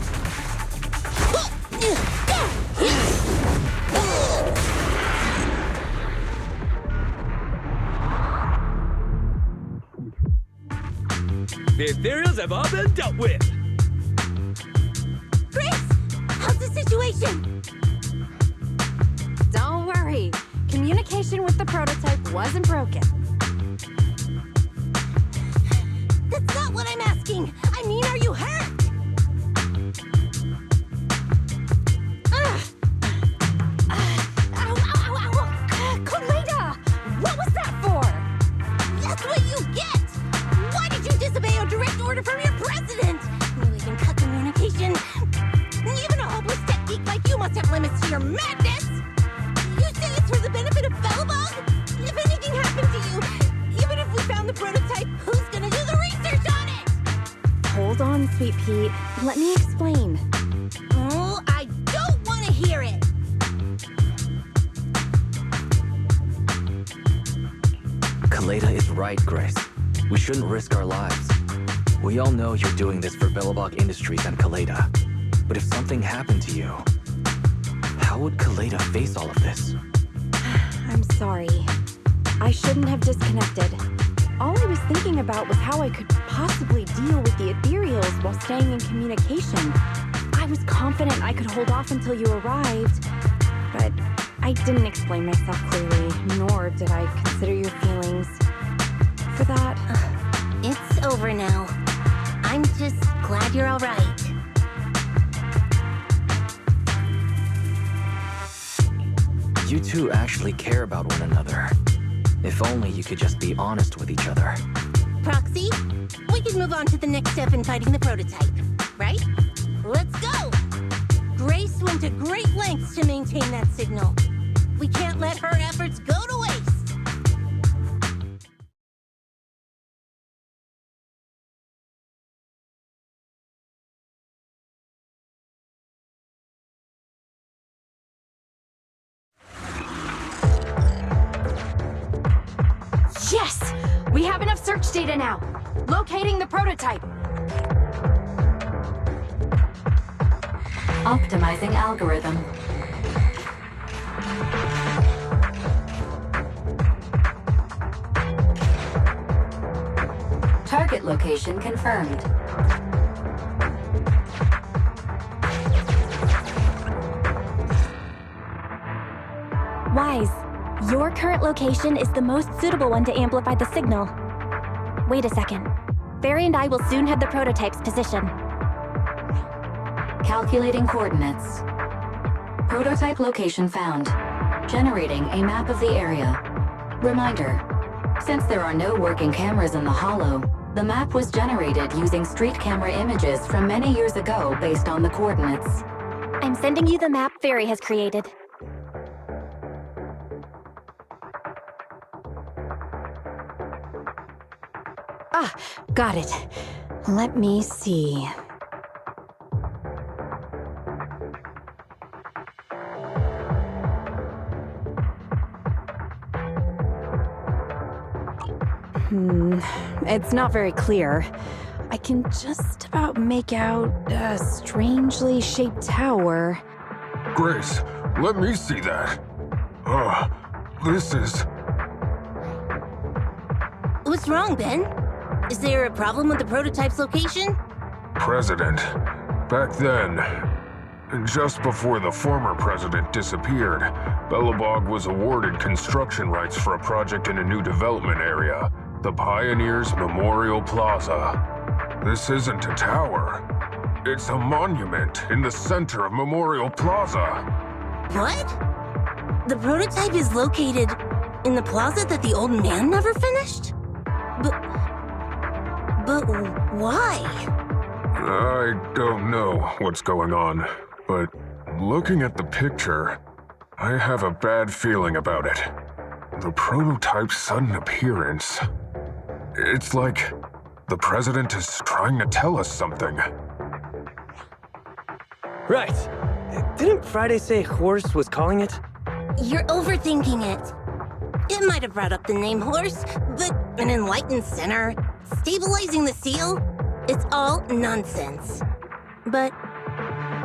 The ethereals have all been dealt with! Grace! How's the situation? Don't worry. Communication with the prototype wasn't broken. That's not what I'm asking! I mean, are you hurt? Kaleda! What was that for? That's what you get! Why did you disobey a direct order from your president? You even cut communication. Even a hopeless tech geek like you must have limits to your madness! You say it's for the benefit of Belobog? If anything happened to you, even if we found the prototype, who's gonna do the research on it? Hold on, Sweet Pete. Let me explain. Oh, I don't want to hear it! Kaleda is right, Grace. We shouldn't risk our lives. We all know you're doing this for Belobog Industries and Kaleda. But if something happened to you, how would Kaleda face all of this? I'm sorry. I shouldn't have disconnected. All I was thinking about was how I could possibly deal with the ethereals while staying in communication. I was confident I could hold off until you arrived, but I didn't explain myself clearly, nor did I consider your feelings. For that... It's over now. I'm just glad you're all right. You two actually care about one another. If only you could just be honest with each other. Proxy, we can move on to the next step in fighting the prototype, right? Let's go! Grace went to great lengths to maintain that signal. We can't let her efforts go to waste. Yes! We have enough search data now. Locating the prototype. Optimizing algorithm. Target location confirmed. Wise, your current location is the most suitable one to amplify the signal. Wait a second. Barry and I will soon have the prototype's position. Calculating coordinates. Prototype location found. Generating a map of the area. Reminder, since there are no working cameras in the Hollow, the map was generated using street camera images from many years ago based on the coordinates. I'm sending you the map Barry has created. Ah, got it. Let me see. It's not very clear. I can just about make out a strangely shaped tower. Grace, let me see that. This is... What's wrong, Ben? Is there a problem with the prototype's location? President. Back then, just before the former president disappeared, Belobog was awarded construction rights for a project in a new development area, the Pioneers Memorial Plaza. This isn't a tower. It's a monument in the center of Memorial Plaza. What? The prototype is located in the plaza that the old man never finished? But why? I don't know what's going on, but looking at the picture, I have a bad feeling about it. The prototype's sudden appearance. It's like The president is trying to tell us something. Right. Didn't Friday say Horse was calling it? You're overthinking it. It might have brought up the name Horse, but an enlightened center, stabilizing the seal, it's all nonsense. But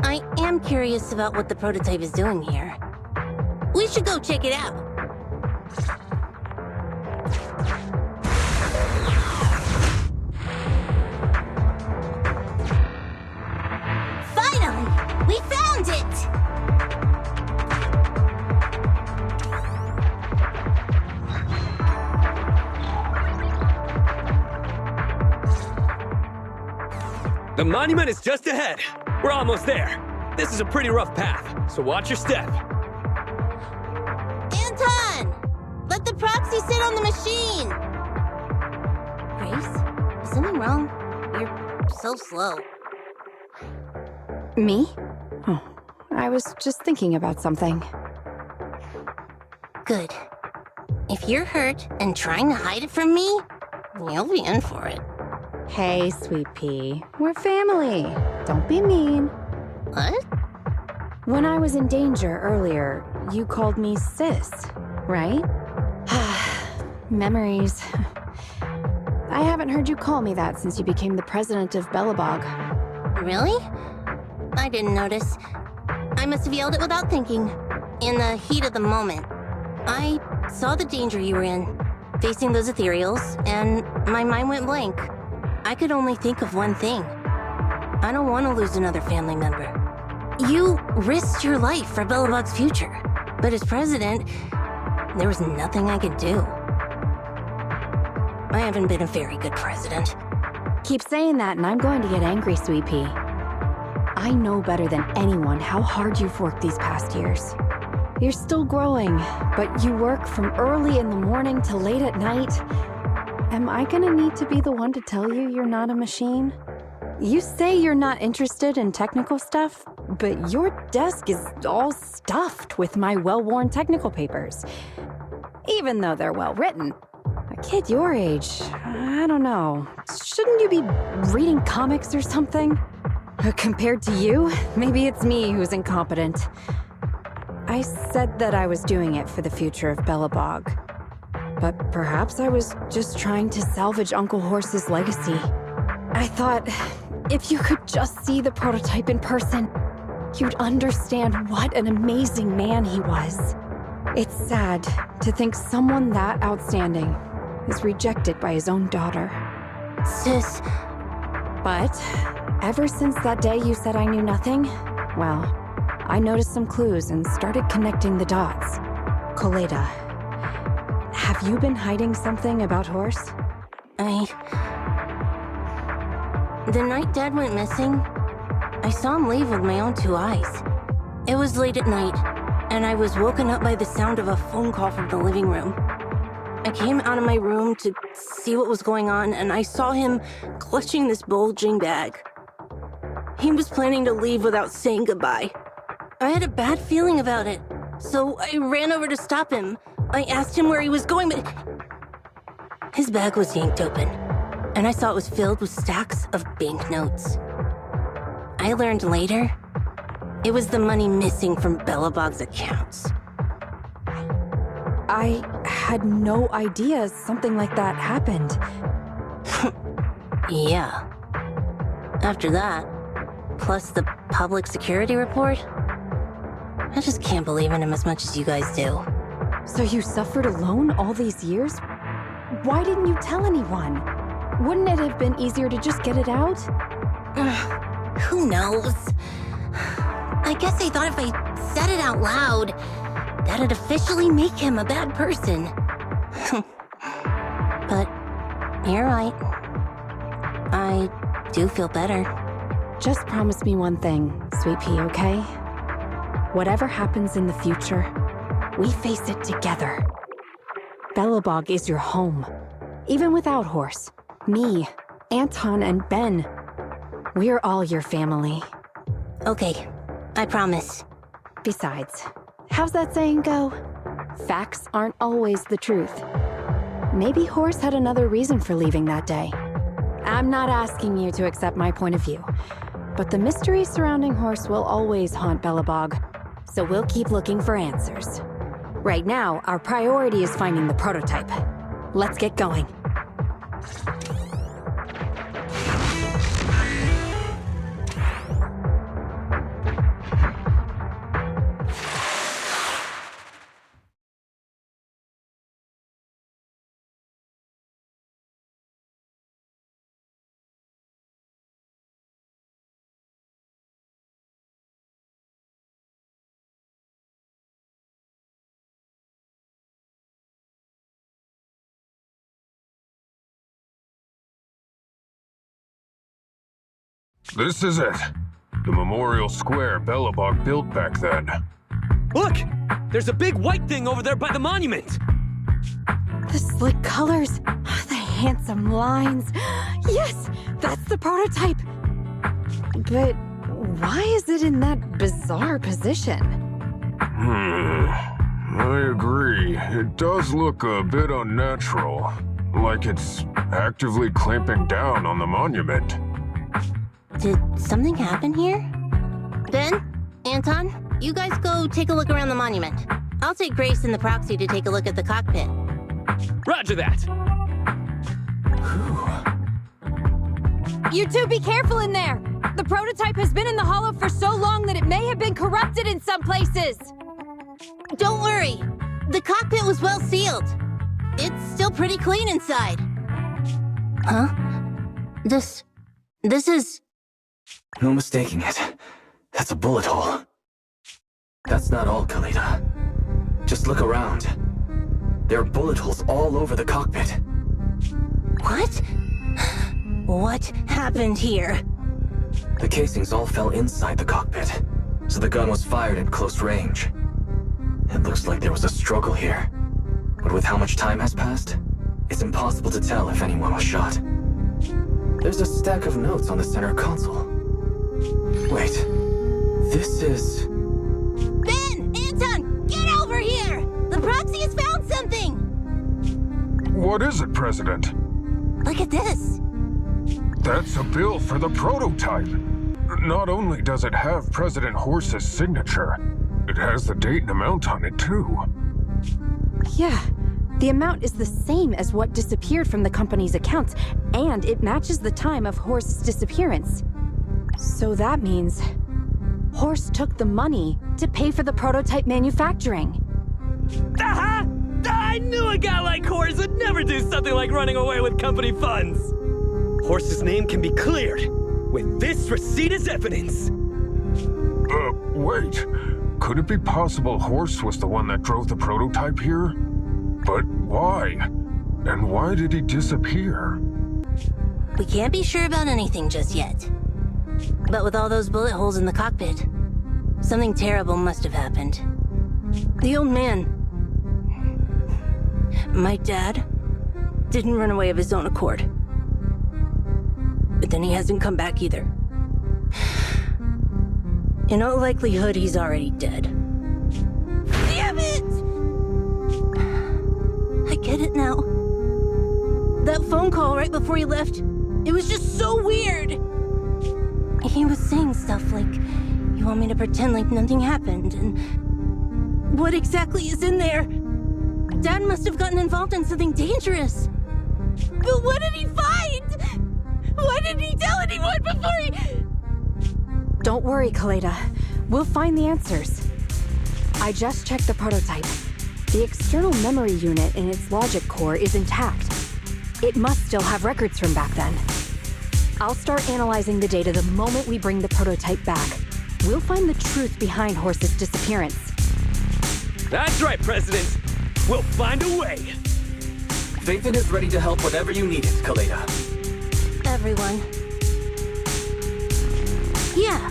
I am curious about what the prototype is doing here. We should go check it out. Finally! We found it! The monument is just ahead. We're almost there. This is a pretty rough path, so watch your step. Anton! Let the proxy sit on the machine! Grace, is something wrong? You're so slow. Me? Oh, I was just thinking about something. Good. If you're hurt and trying to hide it from me, you'll be in for it. Hey, Sweet Pea. We're family. Don't be mean. What? When I was in danger earlier, you called me sis, right? Memories. I haven't heard you call me that since you became the president of Belobog. Really? I didn't notice. I must have yelled it without thinking. In the heat of the moment. I saw the danger you were in, facing those ethereals, and my mind went blank. I could only think of one thing. I don't want to lose another family member. You risked your life for Belobog's future, but as president, there was nothing I could do. I haven't been a very good president. Keep saying that and I'm going to get angry, Sweet Pea. I know better than anyone how hard you've worked these past years. You're still growing, but you work from early in the morning to late at night. Am I gonna need to be the one to tell you you're not a machine? You say you're not interested in technical stuff, but your desk is all stuffed with my well-worn technical papers. Even though they're well-written. A kid your age, I don't know. Shouldn't you be reading comics or something? Compared to you, maybe it's me who's incompetent. I said that I was doing it for the future of Belobog. But perhaps I was just trying to salvage Uncle Horse's legacy. I thought, if you could just see the prototype in person, you'd understand what an amazing man he was. It's sad to think someone that outstanding is rejected by his own daughter. Sis. But ever since that day you said I knew nothing, well, I noticed some clues and started connecting the dots. Koleda. Have you been hiding something about Horse? The night Dad went missing, I saw him leave with my own two eyes. It was late at night, and I was woken up by the sound of a phone call from the living room. I came out of my room to see what was going on, and I saw him clutching this bulging bag. He was planning to leave without saying goodbye. I had a bad feeling about it, so I ran over to stop him. I asked him where he was going, but his bag was yanked open, and I saw it was filled with stacks of banknotes. I learned later, it was the money missing from Belobog's accounts. I had no idea something like that happened. Yeah. After that, plus the public security report, I just can't believe in him as much as you guys do. So you suffered alone all these years? Why didn't you tell anyone? Wouldn't it have been easier to just get it out? Who knows? I guess I thought if I said it out loud, that'd officially make him a bad person. But you're right. I do feel better. Just promise me one thing, Sweet Pea, okay? Whatever happens in the future, we face it together. Belobog is your home. Even without Horse, me, Anton, and Ben, we're all your family. Okay, I promise. Besides, how's that saying go? Facts aren't always the truth. Maybe Horse had another reason for leaving that day. I'm not asking you to accept my point of view, but the mystery surrounding Horse will always haunt Belobog, so we'll keep looking for answers. Right now, our priority is finding the prototype. Let's get going. This is it. The memorial square Belobog built back then. Look! There's a big white thing over there by the monument! The slick colors, the handsome lines. Yes, that's the prototype. But why is it in that bizarre position? I agree. It does look a bit unnatural. Like it's actively clamping down on the monument. Did something happen here? Ben? Anton? You guys go take a look around the monument. I'll take Grace and the proxy to take a look at the cockpit. Roger that! You two be careful in there! The prototype has been in the hollow for so long that it may have been corrupted in some places! Don't worry! The cockpit was well sealed. It's still pretty clean inside. Huh? This is... No mistaking it. That's a bullet hole. That's not all, Kaleda. Just look around. There are bullet holes all over the cockpit. What? What happened here? The casings all fell inside the cockpit, so the gun was fired at close range. It looks like there was a struggle here. But with how much time has passed, it's impossible to tell if anyone was shot. There's a stack of notes on the center console. Wait, this is... Ben! Anton! Get over here! The proxy has found something! What is it, President? Look at this! That's a bill for the prototype. Not only does it have President Horse's signature, it has the date and amount on it, too. Yeah, the amount is the same as what disappeared from the company's accounts, and it matches the time of Horse's disappearance. So that means Horse took the money to pay for the prototype manufacturing. Aha! I knew a guy like Horse would never do something like running away with company funds! Horse's name can be cleared with this receipt as evidence. Wait. Could it be possible Horse was the one that drove the prototype here? But why? And why did he disappear? We can't be sure about anything just yet. But with all those bullet holes in the cockpit, something terrible must have happened. The old man, my dad, didn't run away of his own accord. But then he hasn't come back either. In all likelihood, he's already dead. Damn it! I get it now. That phone call right before he left, it was just so weird. He was saying stuff like, you want me to pretend like nothing happened, and what exactly is in there? Dad must have gotten involved in something dangerous. But what did he find? Why didn't he tell anyone before he... Don't worry, Kaleda. We'll find the answers. I just checked the prototype. The external memory unit in its logic core is intact. It must still have records from back then. I'll start analyzing the data the moment we bring the prototype back. We'll find the truth behind Horse's disappearance. That's right, President. We'll find a way. Phaethon is ready to help whenever you need it, Kaleda. Everyone. Yeah,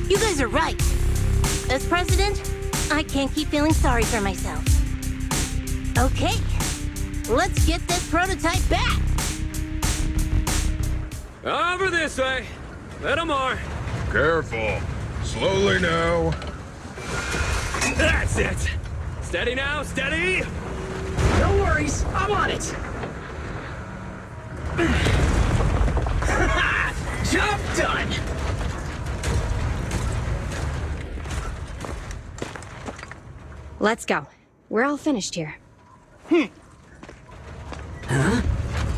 you guys are right. As president, I can't keep feeling sorry for myself. Okay, let's get this prototype back! Over this way. Little more. Careful. Slowly now. That's it. Steady now, steady. No worries, I'm on it. done! Let's go. We're all finished here. Huh?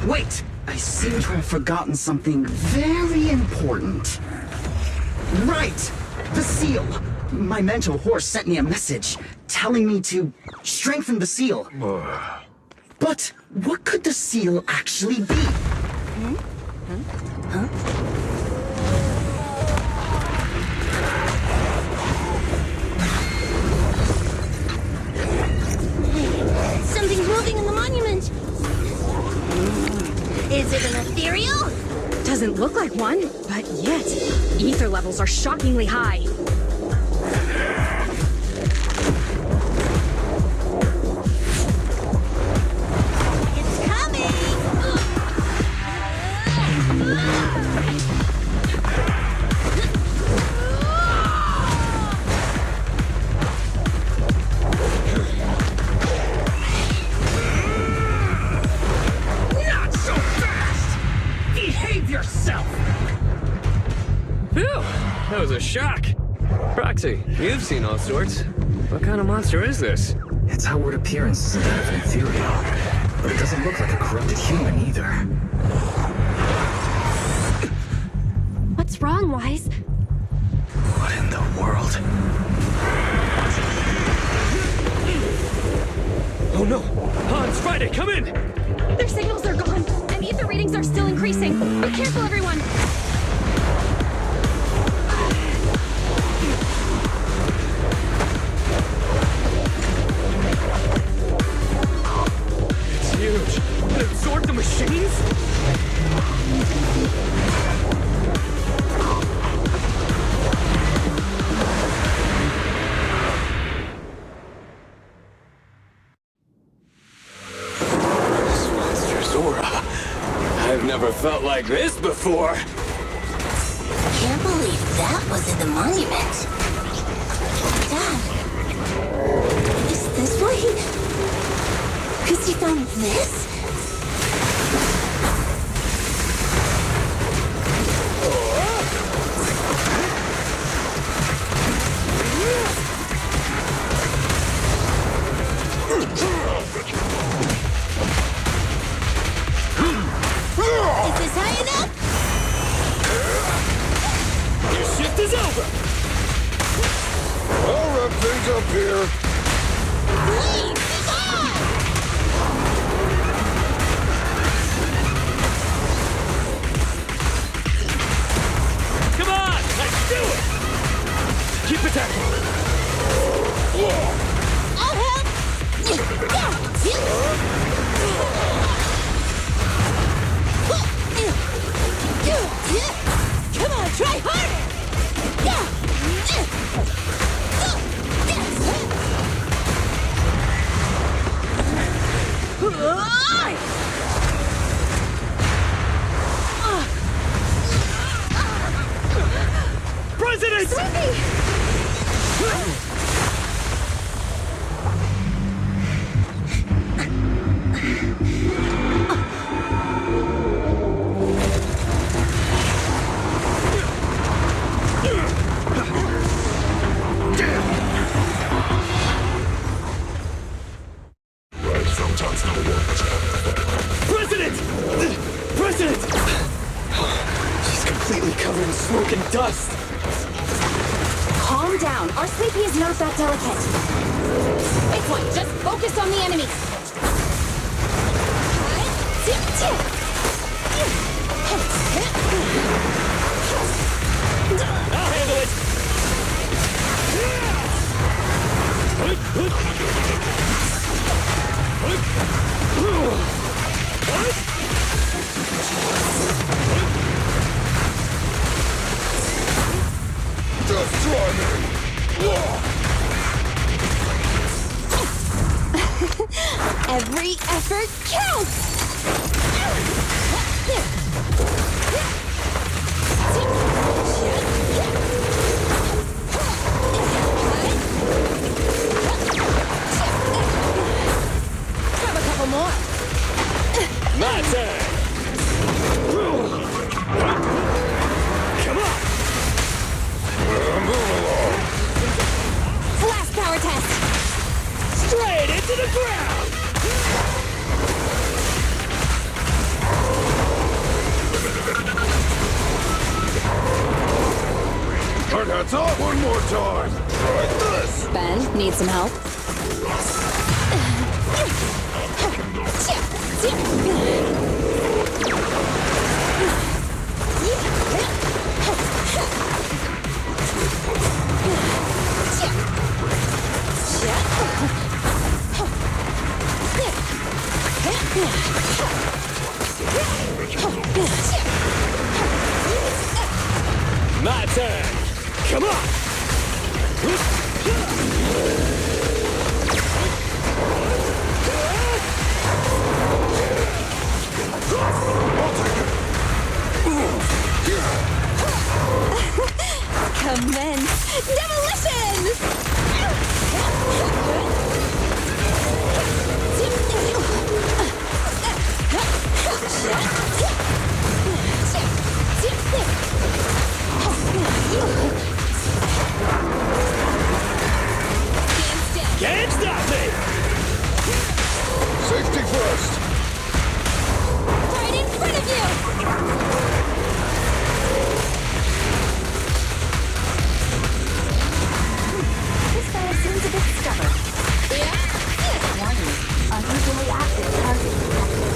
Wait! I seem to have forgotten something very important. Right! The seal! My mental horse sent me a message, telling me to strengthen the seal. But what could the seal actually be? Something's moving in the monument. Is it an ethereal? Doesn't look like one, but yet, ether levels are shockingly high. It's coming! Not so fast! Behave yourself! Phew! That was a shock. Proxy, you've seen all sorts. What kind of monster is this? Its outward appearance isn't that of an ethereal, but it doesn't look like a corrupted human either. What's wrong, Wise? What in the world? Oh no! Hans, Friday, come in! Their signals are gone, and ether readings are still increasing. Be careful, everyone! It's huge. It absorbed the machines? This monster's aura. I've never felt like this before. Can't believe that was in the monument. Dad, is this why he... Because he found this? Is this high enough? Your shift is over! I'll wrap things up here. Please, God! Come on! Let's do it! Keep attacking! I'll help! Come on, try harder! President! Right, sometimes the work. President! President! She's completely covered in smoke and dust. Calm down. Our sleepy is not that delicate. Big one, just focus on the enemy. I'll handle it! Just try me. Every effort counts! Grab a couple more. My turn! Come That's all. One more time. Try this. Ben, need some help? My turn! Come on! Commence demolition! Can't stop me! Safety first. Right in front of you! This guy seems a bit stubborn. Yeah? Warning. Unusually active target detected.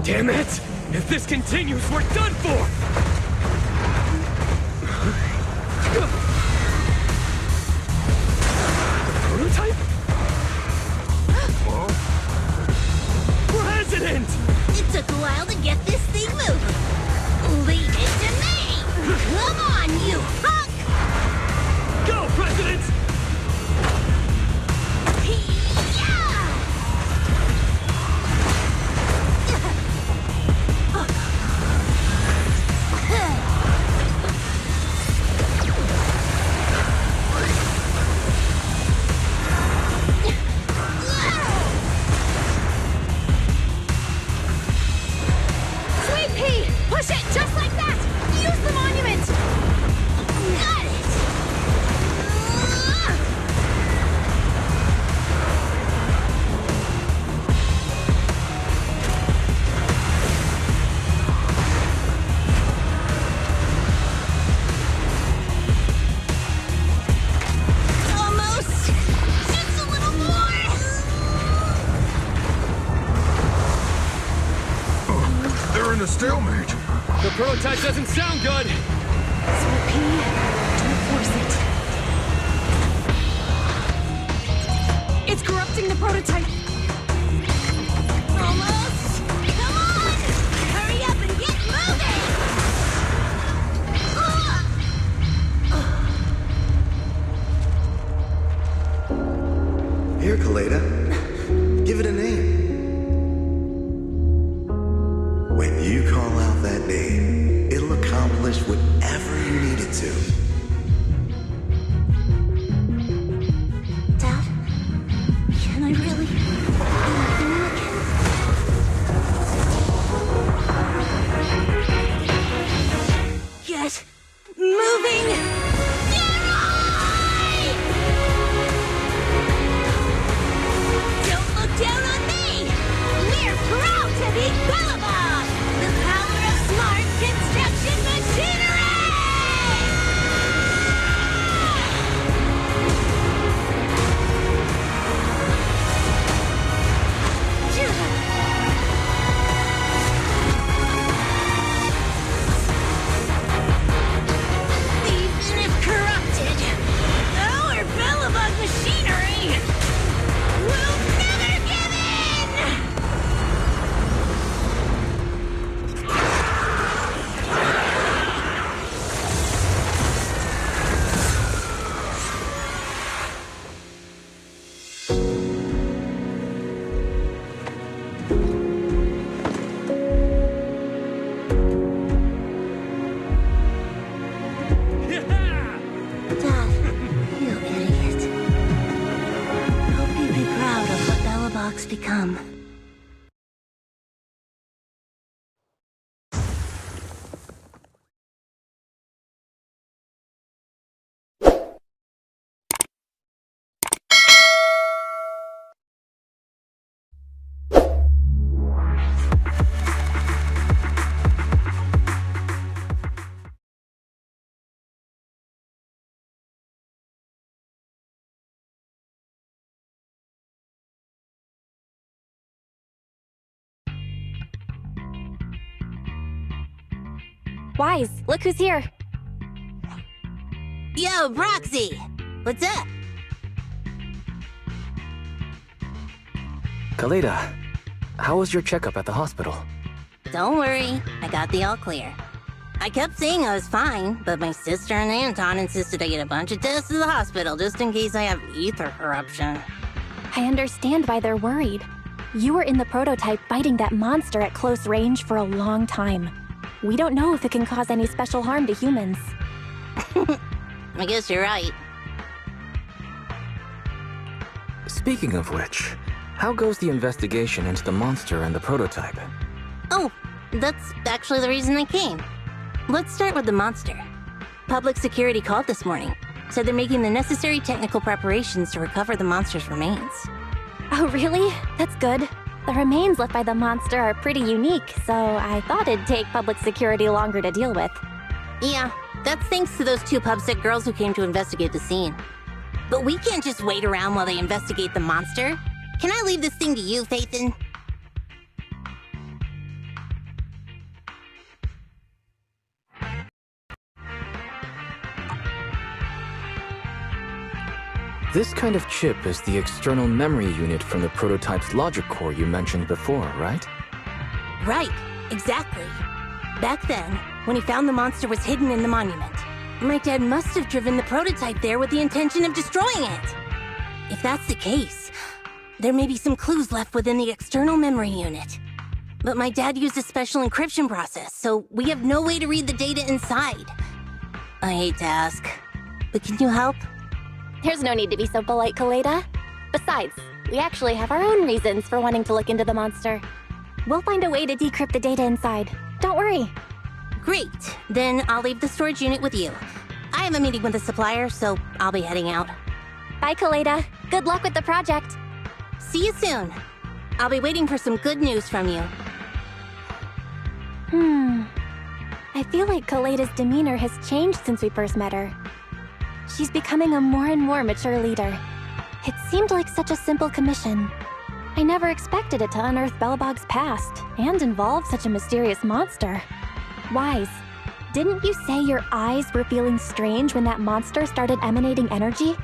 Damn it! If this continues, we're done for! Prototype? President! It took a while to get this thing moving. Leave it to me! Come on, you hunk! Go, President! Sweet pea! Push it just like that! Use the monument! Got it! Almost! Just a little more! They're in a stalemate. The prototype doesn't sound good! Sweet pea, don't force it. It's corrupting the prototype. Almost! Come on! Hurry up and get moving! Here, Kaleda. Give it a name. When you call out that name, it'll accomplish whatever you need it to. Dad, can I really get moving? Don't look down on me! We're proud to be Belobog, the power of smart construction machinery! Even if corrupted, our Belobog machinery will never give in! Dad, you idiot. Hope you'd be proud of what Belobog's become. Wise, look who's here. Yo, Proxy! What's up? Kaleda, how was your checkup at the hospital? Don't worry, I got the all clear. I kept saying I was fine, but my sister and Anton insisted I get a bunch of tests at the hospital just in case I have ether corruption. I understand why they're worried. You were in the prototype fighting that monster at close range for a long time. We don't know if it can cause any special harm to humans. I guess you're right. Speaking of which, how goes the investigation into the monster and the prototype? Oh, that's actually the reason I came. Let's start with the monster. Public security called this morning. Said they're making the necessary technical preparations to recover the monster's remains. Oh, really? That's good. The remains left by the monster are pretty unique, so I thought it'd take public security longer to deal with. Yeah, that's thanks to those two pubsec girls who came to investigate the scene. But we can't just wait around while they investigate the monster. Can I leave this thing to you, Phaethon? This kind of chip is the external memory unit from the prototype's logic core you mentioned before, right? Right, exactly. Back then, when he found the monster was hidden in the monument, my dad must have driven the prototype there with the intention of destroying it. If that's the case, there may be some clues left within the external memory unit. But my dad used a special encryption process, so we have no way to read the data inside. I hate to ask, but can you help? There's no need to be so polite, Kaleda. Besides, we actually have our own reasons for wanting to look into the monster. We'll find a way to decrypt the data inside. Don't worry. Great. Then I'll leave the storage unit with you. I have a meeting with the supplier, so I'll be heading out. Bye, Kaleda. Good luck with the project. See you soon. I'll be waiting for some good news from you. I feel like Kaleda's demeanor has changed since we first met her. She's becoming a more and more mature leader. It seemed like such a simple commission. I never expected it to unearth Belobog's past and involve such a mysterious monster. Wise, didn't you say your eyes were feeling strange when that monster started emanating energy?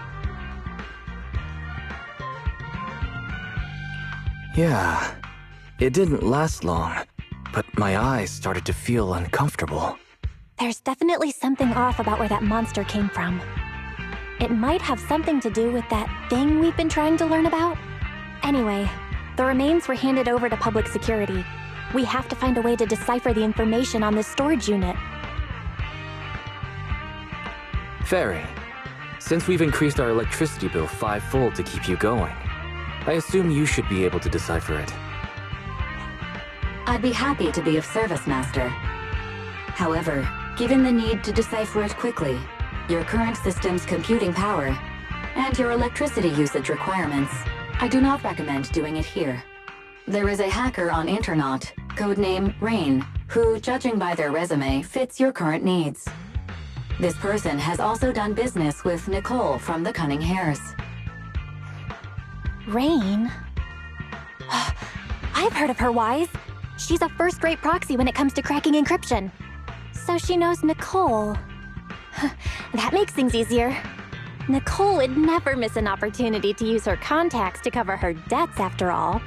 Yeah, it didn't last long, but my eyes started to feel uncomfortable. There's definitely something off about where that monster came from. It might have something to do with that thing we've been trying to learn about. Anyway, the remains were handed over to public security. We have to find a way to decipher the information on this storage unit. Fairy, since we've increased our electricity bill 5-fold to keep you going, I assume you should be able to decipher it. I'd be happy to be of service, Master. However, given the need to decipher it quickly, your current system's computing power, and your electricity usage requirements, I do not recommend doing it here. There is a hacker on Internaut, codename Rain, who, judging by their resume, fits your current needs. This person has also done business with Nicole from the Cunning Hares. Rain? I've heard of her, Wise. She's a first-rate proxy when it comes to cracking encryption. So she knows Nicole. That makes things easier. Nicole would never miss an opportunity to use her contacts to cover her debts, after all.